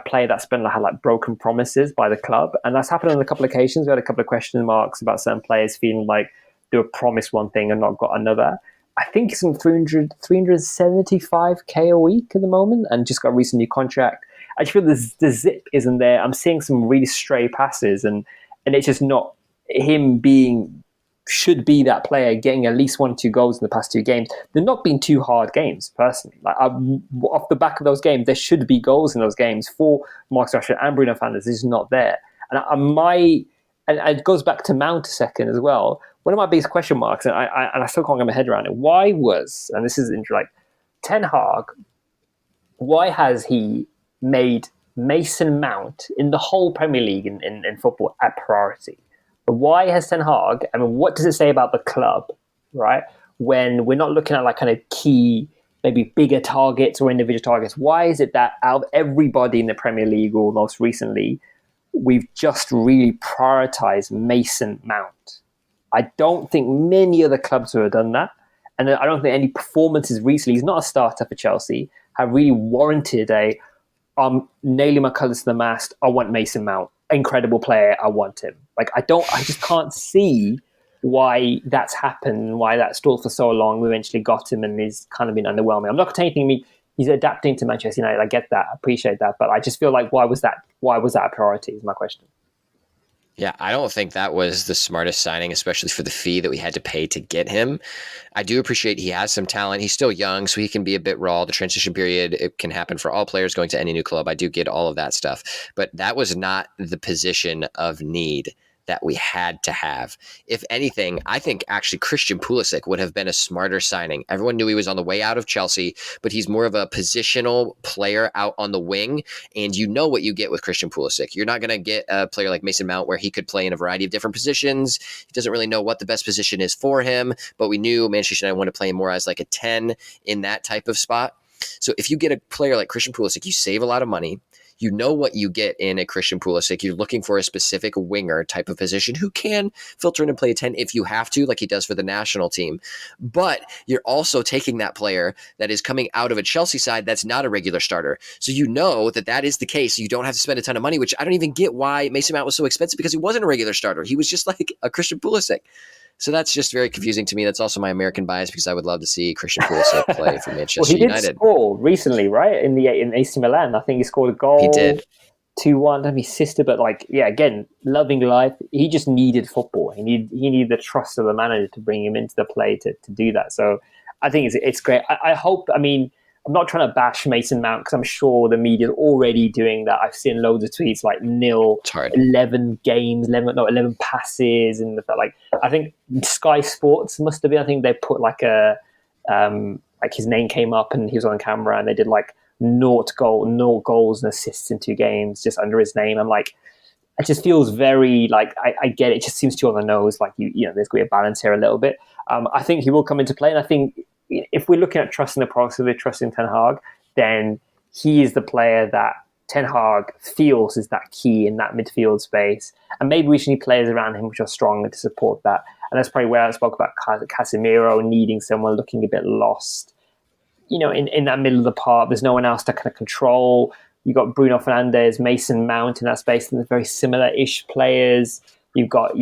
player that's been had like broken promises by the club. And that's happened on a couple of occasions. We had a couple of question marks about certain players feeling like they were promised one thing and not got another. I think it's on 375k a week at the moment and just got a recent new contract. I just feel the zip isn't there. I'm seeing some really stray passes, and it's just not him being should be that player getting at least 1 or 2 goals in the past 2 games. They're not been too hard games, personally. Like off the back of those games, there should be goals in those games for Marcus Rashford and Bruno Fernandes. It's not there, and and it goes back to Mount a second as well. One of my biggest question marks, and I still can't get my head around it. Why was, and this is like Ten Hag, why has he made Mason Mount in the whole Premier League in football a priority? Why has Ten Hag, I mean, what does it say about the club, right? When we're not looking at like kind of key, maybe bigger targets or individual targets, why is it that out of everybody in the Premier League or most recently, we've just really prioritized Mason Mount? I don't think many other clubs would have done that. And I don't think any performances recently, he's not a starter for Chelsea, have really warranted I'm nailing my colours to the mast, I want Mason Mount. Incredible player, I want him. Like I just can't see why that's happened, why that stalled for so long. We eventually got him and he's kind of been underwhelming. I'm not saying anything, he's adapting to Manchester United. I get that, I appreciate that, but I just feel like why was that a priority is my question. Yeah, I don't think that was the smartest signing, especially for the fee that we had to pay to get him. I do appreciate he has some talent. He's still young, so he can be a bit raw. The transition period, it can happen for all players going to any new club. I do get all of that stuff. But that was not the position of need that we had to have. If anything, I think actually Christian Pulisic would have been a smarter signing. Everyone knew he was on the way out of Chelsea, but he's more of a positional player out on the wing, and you know what you get with Christian Pulisic. You're not going to get a player like Mason Mount where he could play in a variety of different positions. He doesn't really know what the best position is for him, but we knew Manchester United wanted to play him more as like a 10 in that type of spot. So if you get a player like Christian Pulisic, you save a lot of money. You know what you get in a Christian Pulisic. You're looking for a specific winger type of position who can filter in and play a 10 if you have to, like he does for the national team. But you're also taking that player that is coming out of a Chelsea side that's not a regular starter. So you know that is the case. You don't have to spend a ton of money, which I don't even get why Mason Mount was so expensive because he wasn't a regular starter. He was just like a Christian Pulisic. So that's just very confusing to me. That's also my American bias because I would love to see Christian Pulisic play for Manchester United. He did score recently, right? In AC Milan. I think he scored a goal. He did. 2-1, don't be sister, but like, yeah, again, loving life. He just needed football. He needed the trust of the manager to bring him into the play to do that. So I think it's great. I hope, I mean, I'm not trying to bash Mason Mount because I'm sure the media is already doing that. I've seen loads of tweets like 11 games, 11 passes, and like I think Sky Sports must have been. I think they put like like his name came up and he was on camera, and they did like 0 goals and assists in 2 games just under his name. I'm like, it just feels very like I get it. It just seems too on the nose. Like you know, there's going to be a balance here a little bit. I think he will come into play, and I think if we're looking at trusting the process, we're trusting Ten Hag, then he is the player that Ten Hag feels is that key in that midfield space. And maybe we should need players around him which are stronger to support that. And that's probably where I spoke about Casemiro needing someone looking a bit lost. You know, in that middle of the park, there's no one else to kind of control. You've got Bruno Fernandes, Mason Mount in that space, and they're very similar-ish players. You've got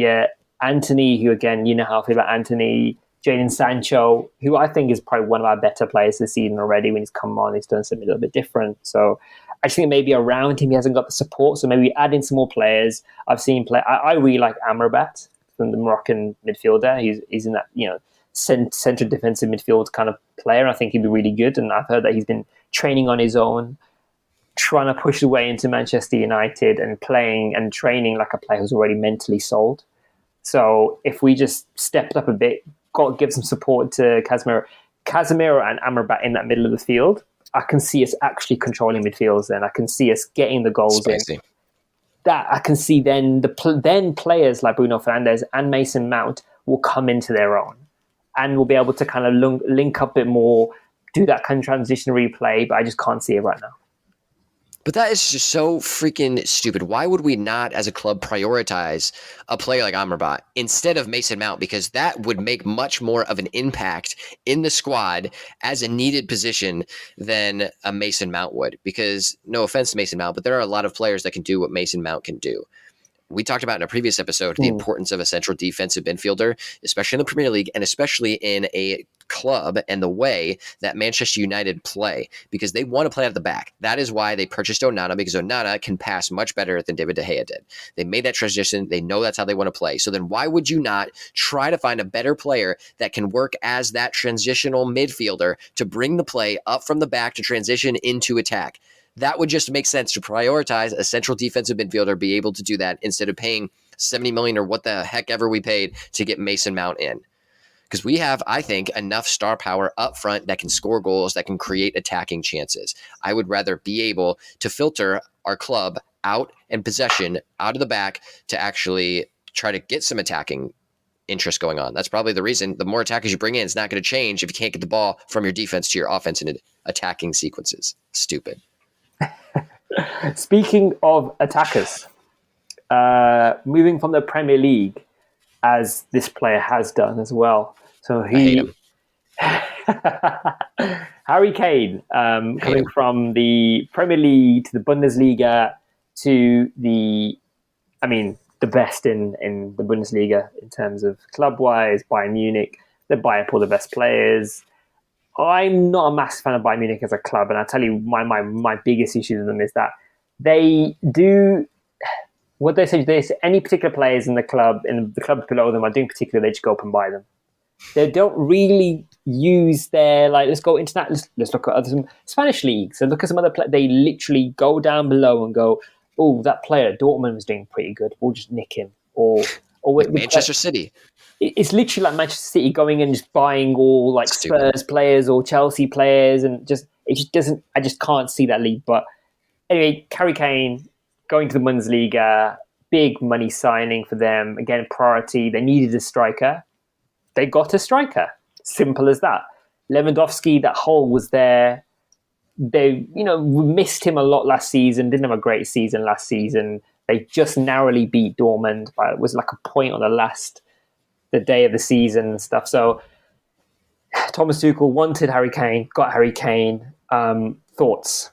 Anthony, who again, you know how I feel about Anthony, Jadon Sancho, who I think is probably one of our better players this season already. When he's come on, he's done something a little bit different. So I just think maybe around him, he hasn't got the support. So maybe add in some more players. I've seen play. I really like Amrabat from the Moroccan midfielder. He's in that, you know, central defensive midfield kind of player. I think he'd be really good. And I've heard that he's been training on his own, trying to push his way into Manchester United and playing and training like a player who's already mentally sold. So if we just stepped up a bit, give some support to Casemiro and Amrabat in that middle of the field, I can see us actually controlling midfields. Then I can see us getting the goals in. That I can see then then players like Bruno Fernandes and Mason Mount will come into their own, and we'll be able to kind of link up a bit more, do that kind of transition replay. But I just can't see it right now. But that is just so freaking stupid. Why would we not, as a club, prioritize a player like Amrabat instead of Mason Mount? Because that would make much more of an impact in the squad as a needed position than a Mason Mount would. Because, no offense to Mason Mount, but there are a lot of players that can do what Mason Mount can do. we talked about in a previous episode the Mm. importance of a central defensive midfielder, especially in the Premier League and especially in a club and the way that Manchester United play, because they want to play out of the back. That is why they purchased Onana, because Onana can pass much better than David De Gea did. They made that transition. They know that's how they want to play. So then why would you not try to find a better player that can work as that transitional midfielder to bring the play up from the back to transition into attack? That would just make sense to prioritize a central defensive midfielder, be able to do that instead of paying 70 million or what the heck ever we paid to get Mason Mount in. Because we have, I think, enough star power up front that can score goals, that can create attacking chances. I would rather be able to filter our club out and possession out of the back to actually try to get some attacking interest going on. That's probably the reason. The more attackers you bring in, it's not going to change if you can't get the ball from your defense to your offense in attacking sequences. Stupid. Speaking of attackers, moving from the Premier League, as this player has done as well. So I hate him. Harry Kane, coming from the Premier League to the Bundesliga to the best in the Bundesliga in terms of club-wise, Bayern Munich. They buy up all the best players. I'm not a massive fan of Bayern Munich as a club, and I'll tell you my biggest issue with them is that they do what they say. They say any particular players in the club below them are doing particular, they just go up and buy them. They don't really use their let's go international. Let's look at other Spanish leagues and look at some other players. They literally go down below and go, "Oh, that player Dortmund was doing pretty good. We'll just nick him." Or like Manchester City. It's literally like Manchester City going and just buying all like Spurs players or Chelsea players, and it just doesn't. I just can't see that league. But anyway, Harry Kane going to the Bundesliga, big money signing for them. Again, priority. They needed a striker. They got a striker. Simple as that. Lewandowski, that hole was there. They, missed him a lot last season. Didn't have a great season last season. They just narrowly beat Dortmund. But it was like a point on the day of the season and stuff. So Thomas Tuchel wanted Harry Kane, got Harry Kane. Thoughts?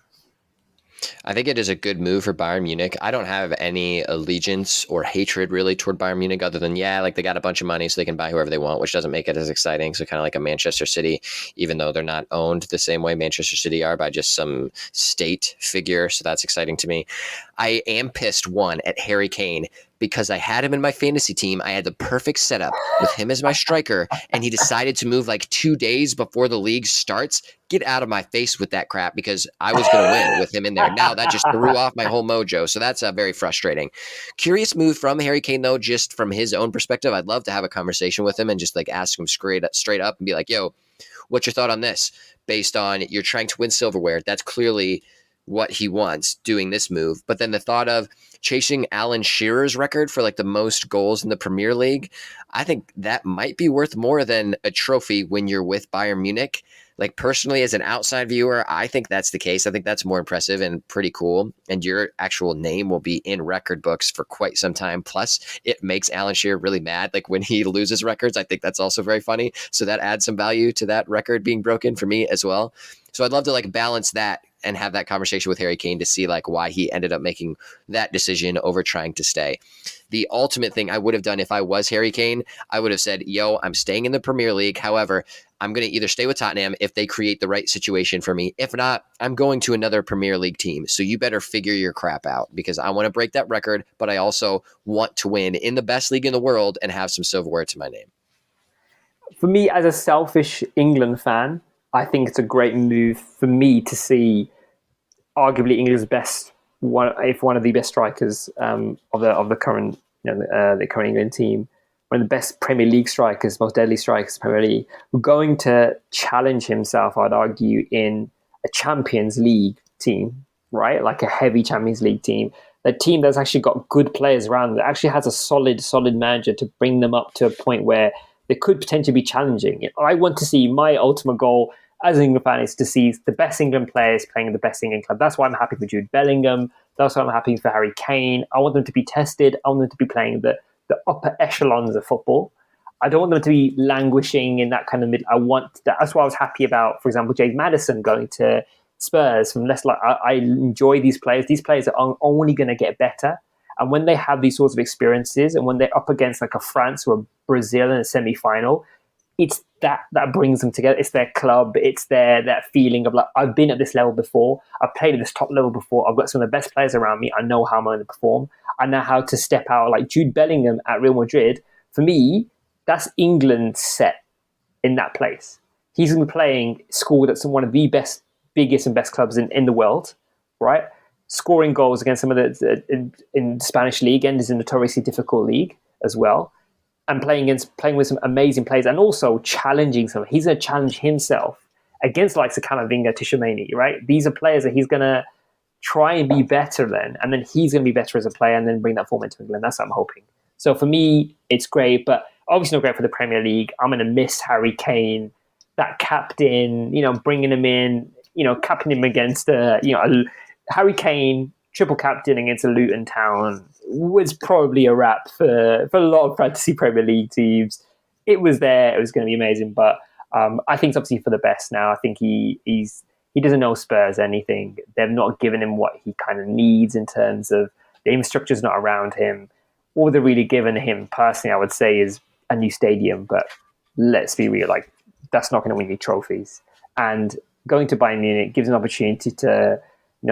I think it is a good move for Bayern Munich. I don't have any allegiance or hatred really toward Bayern Munich other than, they got a bunch of money so they can buy whoever they want, which doesn't make it as exciting. So kind of like a Manchester City, even though they're not owned the same way Manchester City are by just some state figure. So that's exciting to me. I am pissed, at Harry Kane, because I had him in my fantasy team. I had the perfect setup with him as my striker, and he decided to move like 2 days before the league starts. Get out of my face with that crap, because I was going to win with him in there. Now that just threw off my whole mojo. So that's very frustrating. Curious move from Harry Kane, though, just from his own perspective. I'd love to have a conversation with him and just ask him straight up and be like, yo, what's your thought on this? Based on you're trying to win silverware. That's clearly what he wants doing this move. But then the thought of chasing Alan Shearer's record for the most goals in the Premier League, I think that might be worth more than a trophy when you're with Bayern Munich. Personally, as an outside viewer, I think that's the case. I think that's more impressive and pretty cool. And your actual name will be in record books for quite some time. Plus, it makes Alan Shearer really mad. When he loses records, I think that's also very funny. So that adds some value to that record being broken for me as well. So I'd love to balance that and have that conversation with Harry Kane to see why he ended up making that decision over trying to stay. The ultimate thing I would have done if I was Harry Kane, I would have said, yo, I'm staying in the Premier League. However, I'm going to either stay with Tottenham if they create the right situation for me. If not, I'm going to another Premier League team. So you better figure your crap out, because I want to break that record, but I also want to win in the best league in the world and have some silverware to my name. For me, as a selfish England fan, I think it's a great move for me to see arguably England's best, if one of the best strikers of the current the current England team, one of the best Premier League strikers, most deadly strikers in the Premier League, going to challenge himself, I'd argue, in a Champions League team, right? Like a heavy Champions League team. A team that's actually got good players around, that actually has a solid manager to bring them up to a point where they could potentially be challenging. I want to see, my ultimate goal as an England fan is to see the best England players playing in the best England club. That's why I'm happy for Jude Bellingham. That's why I'm happy for Harry Kane. I want them to be tested. I want them to be playing the upper echelons of football. I don't want them to be languishing in that kind of mid. I want that. That's why I was happy about, for example, James Maddison going to Spurs from Leicester. I enjoy these players. These players are only going to get better. And when they have these sorts of experiences, and when they're up against like a France or a Brazil in a semi-final, it's that brings them together. It's their club. It's that feeling of like, I've been at this level before. I've played at this top level before. I've got some of the best players around me. I know how I'm going to perform. I know how to step out. Like Jude Bellingham at Real Madrid, for me, that's England set in that place. He's going to be playing, schooled at one of the biggest and best clubs in the world, right? Scoring goals against some of in Spanish league, and is a notoriously difficult league as well, and playing with some amazing players, and also challenging some. He's going to challenge himself against like Camavinga, Tchouaméni, right? These are players that he's going to try and be better than, and then he's going to be better as a player, and then bring that form into England. That's what I'm hoping. So for me, it's great, but obviously not great for the Premier League. I'm going to miss Harry Kane, that captain, bringing him in, captaining him against, Harry Kane, triple captain against a Luton Town was probably a wrap for a lot of fantasy Premier League teams. It was there. It was going to be amazing, but I think it's obviously for the best now. I think he doesn't know Spurs anything. They've not given him what he kind of needs in terms of the infrastructure's not around him. All they're really given him, personally, I would say, is a new stadium. But let's be real, like that's not going to win you trophies. And going to Bayern Munich gives an opportunity to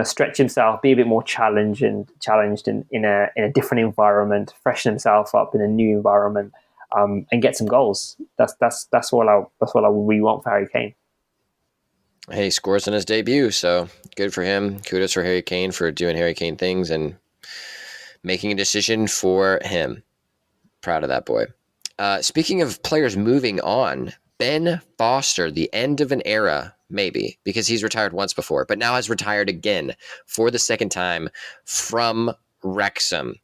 stretch himself, be a bit more challenged in a different environment, freshen himself up in a new environment, and get some goals. That's all I really want for Harry Kane. Hey, he scores in his debut, so good for him. Kudos for Harry Kane for doing Harry Kane things and making a decision for him. Proud of that boy. Speaking of players moving on, Ben Foster, the end of an era, maybe, because he's retired once before, but now has retired again for the second time from Wrexham.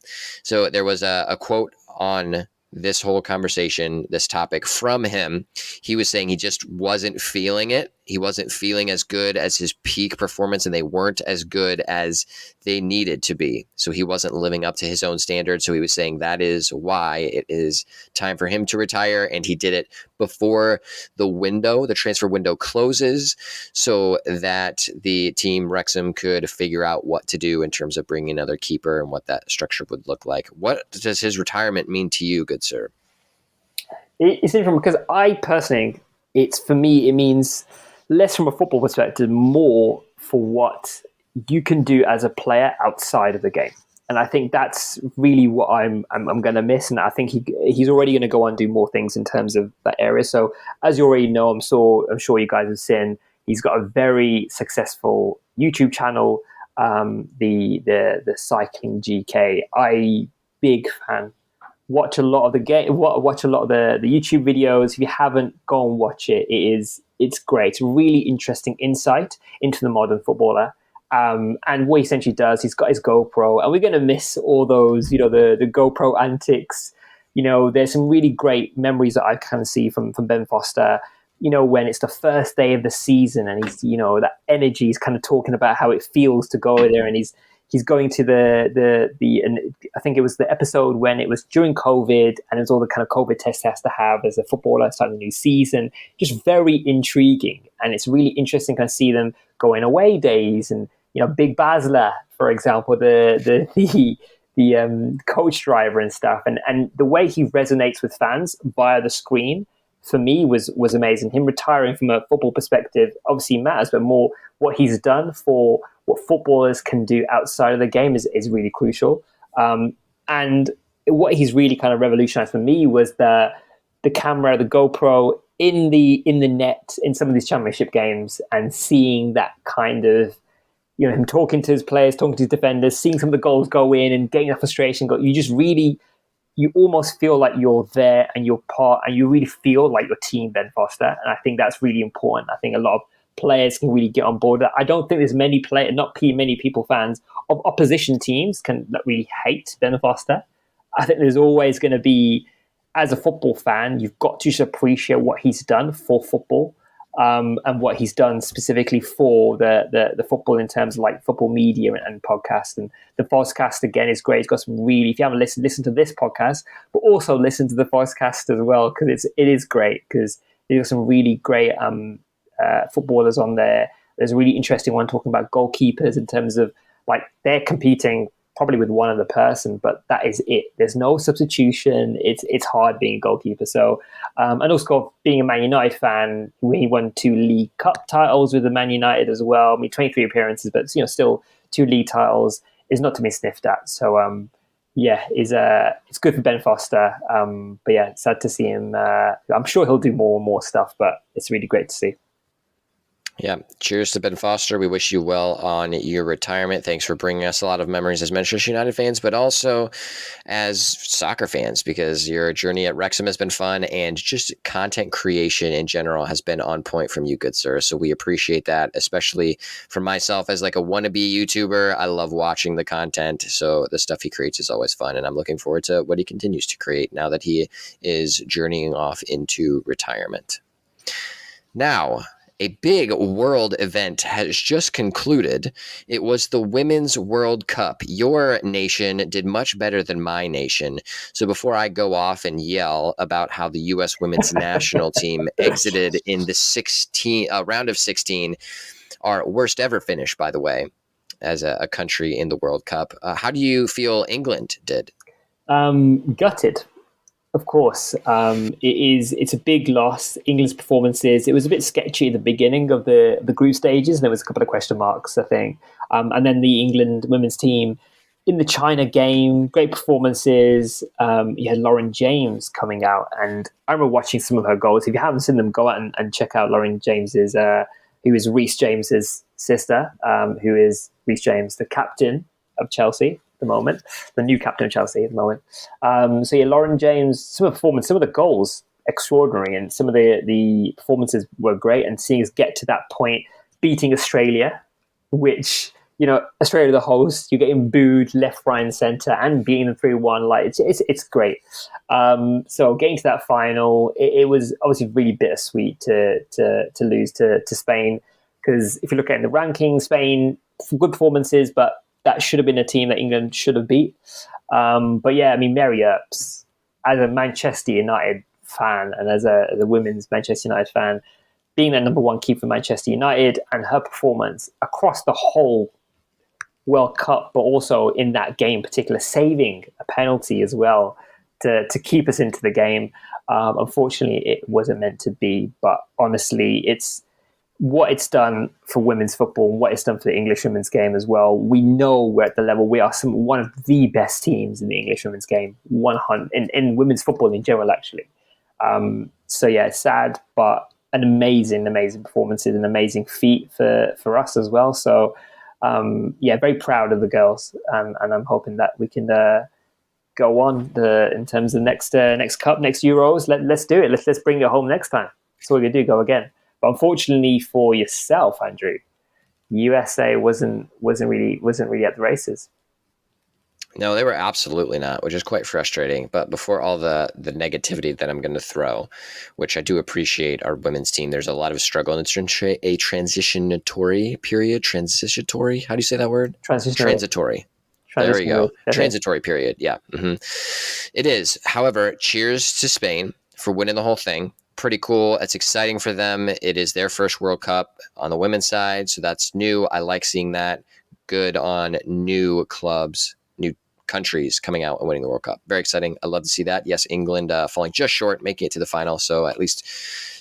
So there was a quote on this whole conversation, this topic from him. He was saying he just wasn't feeling it. He wasn't feeling as good as his peak performance, and they weren't as good as they needed to be. So he wasn't living up to his own standards. So he was saying that is why it is time for him to retire. And he did it before the transfer window closes, so that the team Wrexham could figure out what to do in terms of bringing another keeper and what that structure would look like. What does his retirement mean to you, good sir? It's interesting because I personally, for me, it means less from a football perspective, more for what you can do as a player outside of the game. And I think that's really what I'm going to miss. And I think he's already going to go on and do more things in terms of that area. So as you already know, I'm sure you guys have seen, he's got a very successful YouTube channel, the Cycling GK. Big fan. Watch a lot of the game. Watch a lot of the YouTube videos. If you haven't, go and watch it. It's great. It's a really interesting insight into the modern footballer. And what he essentially does, he's got his GoPro, and we're going to miss all those, the GoPro antics. There's some really great memories that I kind of see from Ben Foster. When it's the first day of the season, and he's, that energy. He's kind of talking about how it feels to go there, and he's going to and I think it was the episode when it was during COVID, and it was all the kind of COVID tests he has to have as a footballer starting a new season. Just very intriguing, and it's really interesting to kind of see them going away days, and Big Basler, for example, the coach driver and stuff, and the way he resonates with fans via the screen, for me was amazing. Him retiring from a football perspective obviously matters, but more what he's done for what footballers can do outside of the game is really crucial. And what he's really kind of revolutionized for me was the camera, the GoPro in the net in some of these championship games, and seeing that kind of, him talking to his players, talking to his defenders, seeing some of the goals go in and getting that frustration. You almost feel like you're there and you're part, and you really feel like your team, Ben Foster. And I think that's really important. I think a lot of players can really get on board. I don't think there's many people, fans of opposition teams, can really hate Ben Foster. I think there's always going to be, as a football fan, you've got to just appreciate what he's done for football. And what he's done specifically for the football in terms of like football media and podcasts. And the podcast, again, is great. It's got some really, if you haven't listen to this podcast, but also listen to the podcast as well, because it is great, because there's some really great footballers on there. There's a really interesting one talking about goalkeepers in terms of like they're competing probably with one other person, but that is it. There's no substitution. It's hard being a goalkeeper. So, and also being a Man United fan, we won 2 League Cup titles with the Man United as well. I mean, 23 appearances, but still 2 league titles is not to be sniffed at. So, yeah, it's good for Ben Foster. But yeah, sad to see him. I'm sure he'll do more and more stuff, but it's really great to see. Yeah. Cheers to Ben Foster. We wish you well on your retirement. Thanks for bringing us a lot of memories as Manchester United fans, but also as soccer fans, because your journey at Wrexham has been fun, and just content creation in general has been on point from you, good sir. So we appreciate that, especially for myself as like a wannabe YouTuber. I love watching the content. So the stuff he creates is always fun, and I'm looking forward to what he continues to create now that he is journeying off into retirement. Now, a big world event has just concluded. It was the Women's World Cup. Your nation did much better than my nation. So before I go off and yell about how the U.S. women's national team exited in the round of 16, our worst ever finish, by the way, as a country in the World Cup, how do you feel England did? Gutted. Of course, it's a big loss. England's performances, it was a bit sketchy at the beginning of the group stages, and there was a couple of question marks, I think. And then the England women's team in the China game, great performances. You had Lauren James coming out, and I remember watching some of her goals. If you haven't seen them, go out and check out Lauren James's, who is Reece James's sister, who is Reece James, the captain of Chelsea the moment, the new captain of Chelsea at the moment. So yeah, Lauren James, some of the performance, some of the goals, extraordinary, and some of the performances were great. And seeing us get to that point, beating Australia, which Australia the host, you're getting booed left, right, and centre, and beating them 3-1. Like it's great. So getting to that final, it was obviously really bittersweet to lose to Spain, because if you look at the rankings, Spain good performances, but that should have been a team that England should have beat. But yeah, I mean, Mary Earps, as a Manchester United fan and as a women's Manchester United fan, being the number one keeper for Manchester United, and her performance across the whole World Cup, but also in that game in particular, saving a penalty as well to keep us into the game. Unfortunately, it wasn't meant to be, but honestly, it's what it's done for women's football and what it's done for the English women's game as well. We know we're at the level, we are one of the best teams in the English women's game, 100 in women's football in general, actually. So yeah, it's sad, but an amazing performances, an amazing feat for us as well. So yeah, very proud of the girls, and I'm hoping that we can go on in terms of next cup, next Euros. Let's do it. Let's bring it home next time. That's all we do. Go again. But unfortunately for yourself, Andrew, USA wasn't really at the races. No, they were absolutely not, which is quite frustrating. But before all the negativity that I'm going to throw, which I do appreciate our women's team, there's a lot of struggle, and it's a transitory period. Transitory? How do you say that word? Transitory. There you go. Transitory period. Yeah. Mm-hmm. It is. However, cheers to Spain for winning the whole thing. Pretty cool. It's exciting for them. It is their first World Cup on the women's side, so that's new. I like seeing that. Good on new clubs, new countries coming out and winning the World Cup. Very exciting. I love to see that. Yes, England falling just short, making it to the final, so at least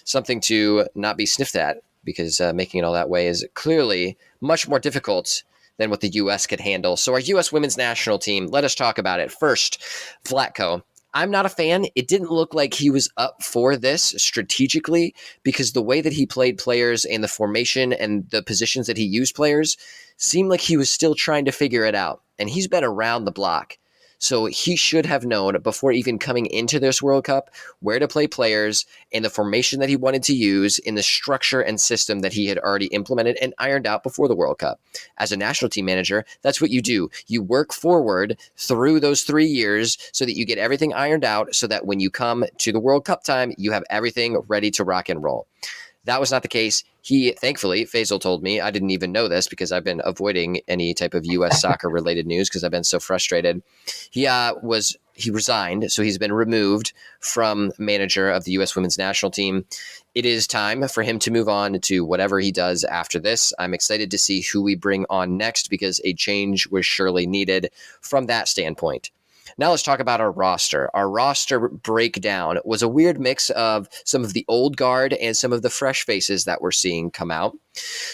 something to not be sniffed at, because making it all that way is clearly much more difficult than what the U.S. could handle. So our U.S. women's national team, let us talk about it. First, Vlatko. I'm not a fan. It didn't look like he was up for this strategically, because the way that he played players and the formation and the positions that he used players seemed like he was still trying to figure it out. And he's been around the block. So he should have known before even coming into this World Cup where to play players and the formation that he wanted to use in the structure and system that he had already implemented and ironed out before the World Cup. As a national team manager, that's what you do. You work forward through those 3 years so that you get everything ironed out, so that when you come to the World Cup time, you have everything ready to rock and roll. That was not the case. He, thankfully, Faisal told me, I didn't even know this because I've been avoiding any type of U.S. soccer related news because I've been so frustrated. He resigned, so he's been removed from manager of the U.S. women's national team. It is time for him to move on to whatever he does after this. I'm excited to see who we bring on next because a change was surely needed from that standpoint. Now let's talk about our roster. Our roster breakdown was a weird mix of some of the old guard and some of the fresh faces that we're seeing come out.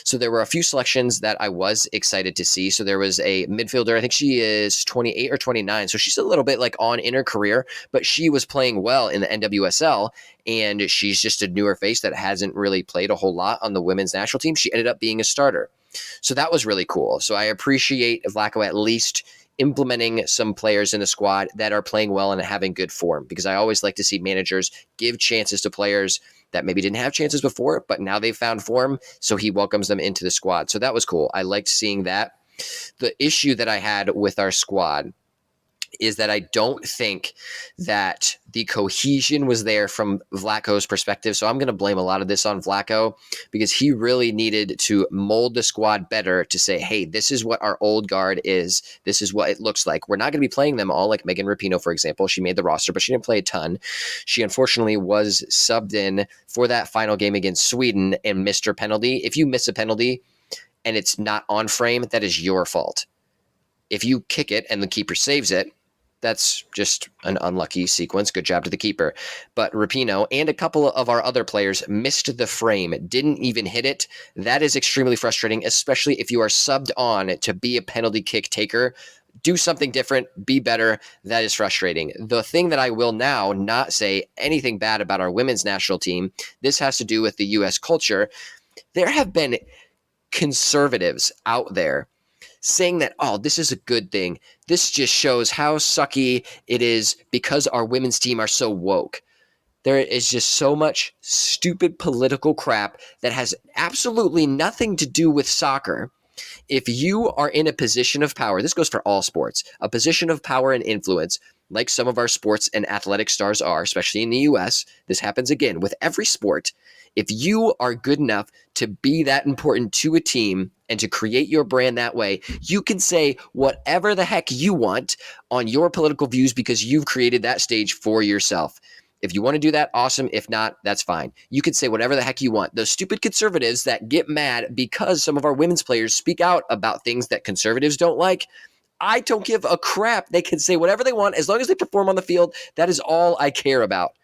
So there were a few selections that I was excited to see. So there was a midfielder, I think she is 28 or 29. So she's a little bit like on in her career, but she was playing well in the NWSL. And she's just a newer face that hasn't really played a whole lot on the women's national team. She ended up being a starter. So that was really cool. So I appreciate Vlatko at least implementing some players in the squad that are playing well and having good form, because I always like to see managers give chances to players that maybe didn't have chances before, but now they've found form, so he welcomes them into the squad. So that was cool. I liked seeing that. The issue that I had with our squad is that I don't think that the cohesion was there from Vlatko's perspective. So I'm going to blame a lot of this on Vlatko because he really needed to mold the squad better to say, hey, this is what our old guard is. This is what it looks like. We're not going to be playing them all like Megan Rapinoe, for example. She made the roster, but she didn't play a ton. She unfortunately was subbed in for that final game against Sweden and missed her penalty. If you miss a penalty and it's not on frame, that is your fault. If you kick it and the keeper saves it, that's just an unlucky sequence. Good job to the keeper. But Rapinoe and a couple of our other players missed the frame, didn't even hit it. That is extremely frustrating, especially if you are subbed on to be a penalty kick taker. Do something different, be better. That is frustrating. The thing that I will now not say anything bad about our women's national team, this has to do with the U.S. culture. There have been conservatives out there saying that, oh, this is a good thing. This just shows how sucky it is because our women's team are so woke. There is just so much stupid political crap that has absolutely nothing to do with soccer. If you are in a position of power, this goes for all sports, a position of power and influence, like some of our sports and athletic stars are, especially in the US, this happens again with every sport. If you are good enough to be that important to a team and to create your brand that way, you can say whatever the heck you want on your political views because you've created that stage for yourself. If you want to do that, awesome. If not, that's fine. You can say whatever the heck you want. Those stupid conservatives that get mad because some of our women's players speak out about things that conservatives don't like, I don't give a crap. They can say whatever they want as long as they perform on the field. That is all I care about.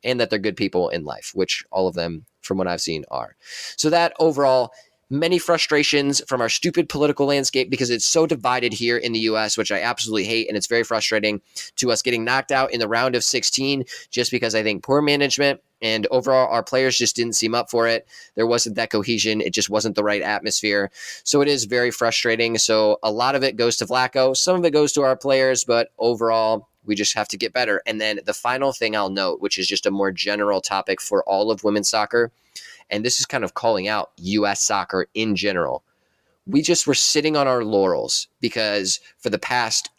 And that they're good people in life, which all of them, from what I've seen, are. So that overall, many frustrations from our stupid political landscape because it's so divided here in the U.S., which I absolutely hate, and it's very frustrating to us getting knocked out in the round of 16 just because I think poor management and overall our players just didn't seem up for it. There wasn't that cohesion. It just wasn't the right atmosphere. So it is very frustrating. So a lot of it goes to Vlatko. Some of it goes to our players, but overall, we just have to get better. And then the final thing I'll note, which is just a more general topic for all of women's soccer, and this is kind of calling out U.S. soccer in general. We just were sitting on our laurels because for the past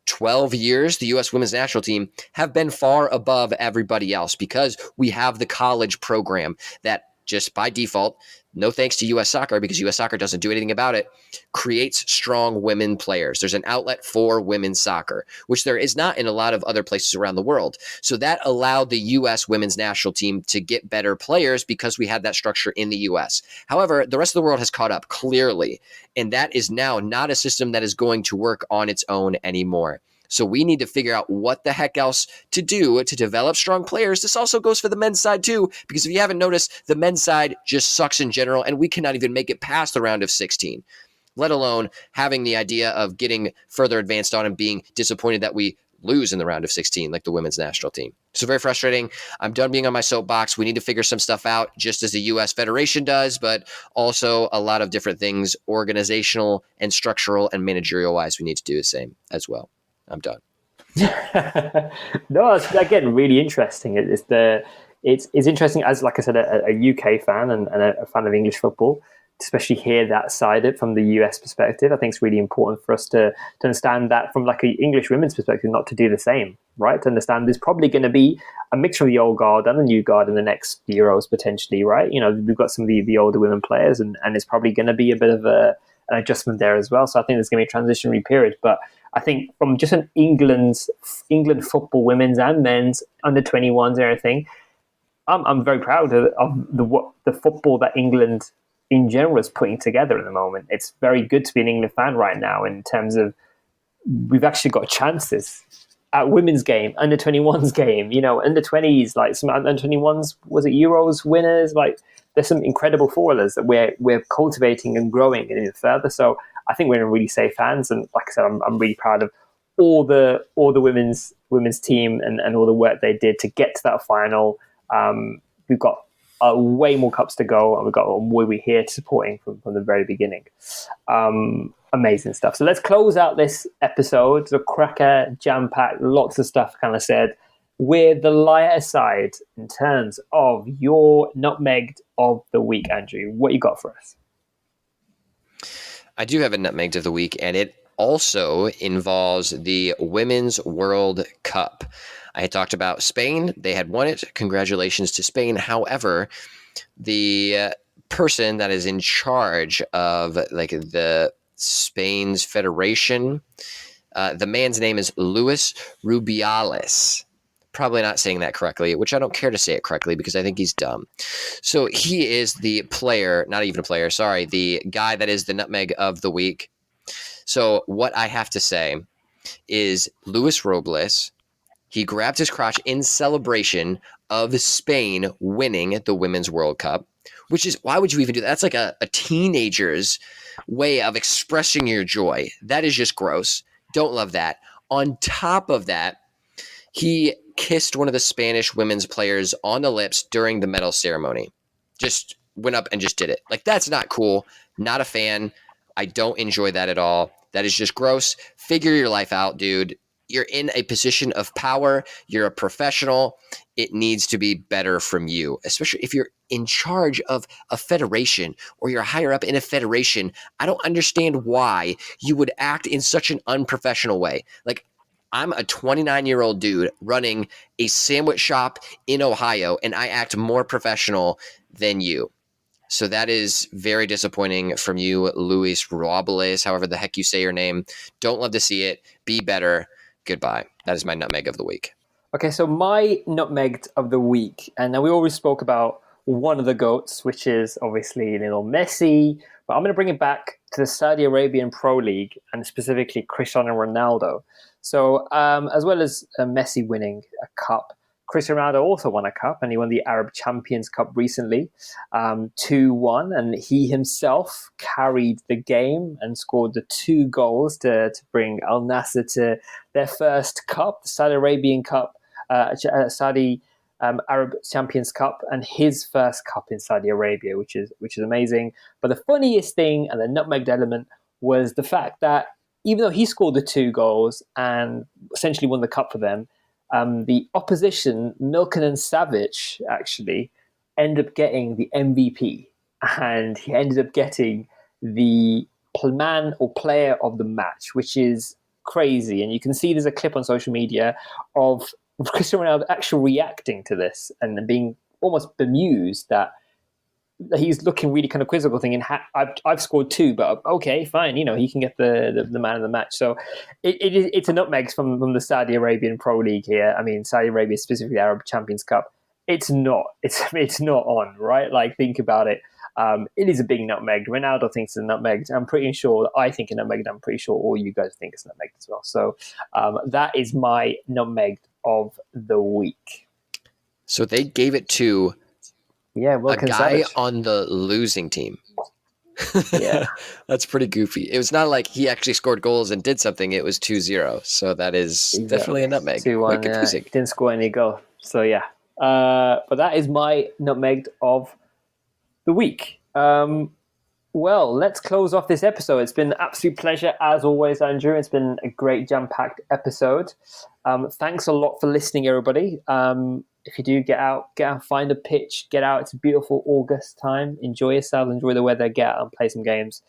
12 years, the U.S. women's national team have been far above everybody else because we have the college program that just by default, no thanks to U.S. soccer because U.S. soccer doesn't do anything about it, creates strong women players. There's an outlet for women's soccer, which there is not in a lot of other places around the world. So that allowed the U.S. women's national team to get better players because we had that structure in the U.S. However, the rest of the world has caught up clearly, and that is now not a system that is going to work on its own anymore. So we need to figure out what the heck else to do to develop strong players. This also goes for the men's side too, because if you haven't noticed, the men's side just sucks in general, and we cannot even make it past the round of 16, let alone having the idea of getting further advanced on and being disappointed that we lose in the round of 16 like the women's national team. So very frustrating. I'm done being on my soapbox. We need to figure some stuff out just as the U.S. Federation does, but also a lot of different things, organizational and structural and managerial wise, we need to do the same as well. I'm done. No, it's again really interesting. It's interesting as, like I said, a UK fan and a fan of English football. especially hear that side of it from the US perspective. I think it's really important for us to understand that from like an English women's perspective, not to do the same, right? To understand there's probably going to be a mixture of the old guard and the new guard in the next Euros potentially, right? We've got some of the older women players, and it's probably going to be a bit of an adjustment there as well. So I think there's going to be a transitionary period. But I think from just an England football, women's and men's, under 21s and everything, I'm very proud of the football that England in general is putting together at the moment. It's very good to be an England fan right now in terms of we've actually got chances at women's game, under 21s game, under 20s, like some under 21s, was it Euros winners? Like there's some incredible footballers that we're cultivating and growing even further. So I think we're in really safe hands. And like I said, I'm really proud of all the women's team and all the work they did to get to that final. We've got way more cups to go, and we've got we're here supporting from the very beginning. Amazing stuff. So let's close out this episode. It's a cracker, jam-packed, lots of stuff kind of said, with the lighter side in terms of your nutmegged of the week, Andrew. What you got for us? I do have a nutmegged of the week, and it also involves the Women's World Cup. I had talked about Spain. They had won it. Congratulations to Spain. However, the person that is in charge of like the Spain's federation, the man's name is Luis Rubiales. Probably not saying that correctly, which I don't care to say it correctly because I think he's dumb. So he is the player, not even a player, sorry, the guy that is the nutmeg of the week. So what I have to say is Luis Robles, he grabbed his crotch in celebration of Spain winning the Women's World Cup, which is, why would you even do that? That's like a teenager's way of expressing your joy. That is just gross. Don't love that. On top of that, he kissed one of the Spanish women's players on the lips during the medal ceremony. Just went up and just did it. Like, that's not cool. Not a fan. I don't enjoy that at all. That is just gross. Figure your life out, dude. You're in a position of power. You're a professional. It needs to be better from you, especially if you're in charge of a federation or you're higher up in a federation. I don't understand why you would act in such an unprofessional way. Like, I'm a 29-year-old dude running a sandwich shop in Ohio, and I act more professional than you. So that is very disappointing from you, Luis Robles, however the heck you say your name. Don't love to see it. Be better. Goodbye. That is my nutmeg of the week. Okay, so my nutmegged of the week, and now we always spoke about one of the GOATs, which is obviously Lionel Messi, but I'm going to bring it back to the Saudi Arabian Pro League, and specifically Cristiano Ronaldo. So as well as Messi winning a cup, Cristiano Ronaldo also won a cup, and he won the Arab Champions Cup recently, 2-1, and he himself carried the game and scored the 2 goals to bring Al Nassr to their first cup, the Saudi Arabian Cup, Saudi Arab Champions Cup, and his first cup in Saudi Arabia, which is amazing. But the funniest thing and the nutmegged element was the fact that even though he scored the 2 goals and essentially won the cup for them, the opposition, Milken and Savic, actually ended up getting the MVP, and he ended up getting the man or player of the match, which is crazy. And you can see there's a clip on social media of Cristiano Ronaldo actually reacting to this and being almost bemused that he's looking really kind of quizzical, thinking, I've scored 2, but okay, fine, he can get the man of the match. So it's a nutmeg from the Saudi Arabian Pro League here. I mean, Saudi Arabia, specifically the Arab Champions Cup. It's not on, right? Like, think about it. It is a big nutmeg. Ronaldo thinks it's a nutmeg. I'm pretty sure I think a nutmeg. I'm pretty sure all you guys think it's a nutmeg as well. So that is my nutmeg of the week. So they gave it to a guy on the losing team. Yeah. That's pretty goofy. It was not like he actually scored goals and did something. It was 2-0. So that is definitely a nutmeg. 2-1, yeah. He didn't score any goal. So yeah. But that is my nutmeg of the week. Well, let's close off this episode. It's been an absolute pleasure, as always, Andrew. It's been a great jam-packed episode. Thanks a lot for listening, everybody. if you do get out, find a pitch, get out. It's a beautiful August time. Enjoy yourself, enjoy the weather, get out and play some games.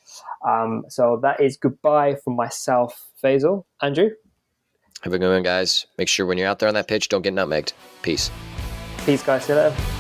So that is goodbye from myself, Faisal. Andrew? Have a good one, guys. Make sure when you're out there on that pitch, don't get nutmegged. Peace. Peace, guys. See you later.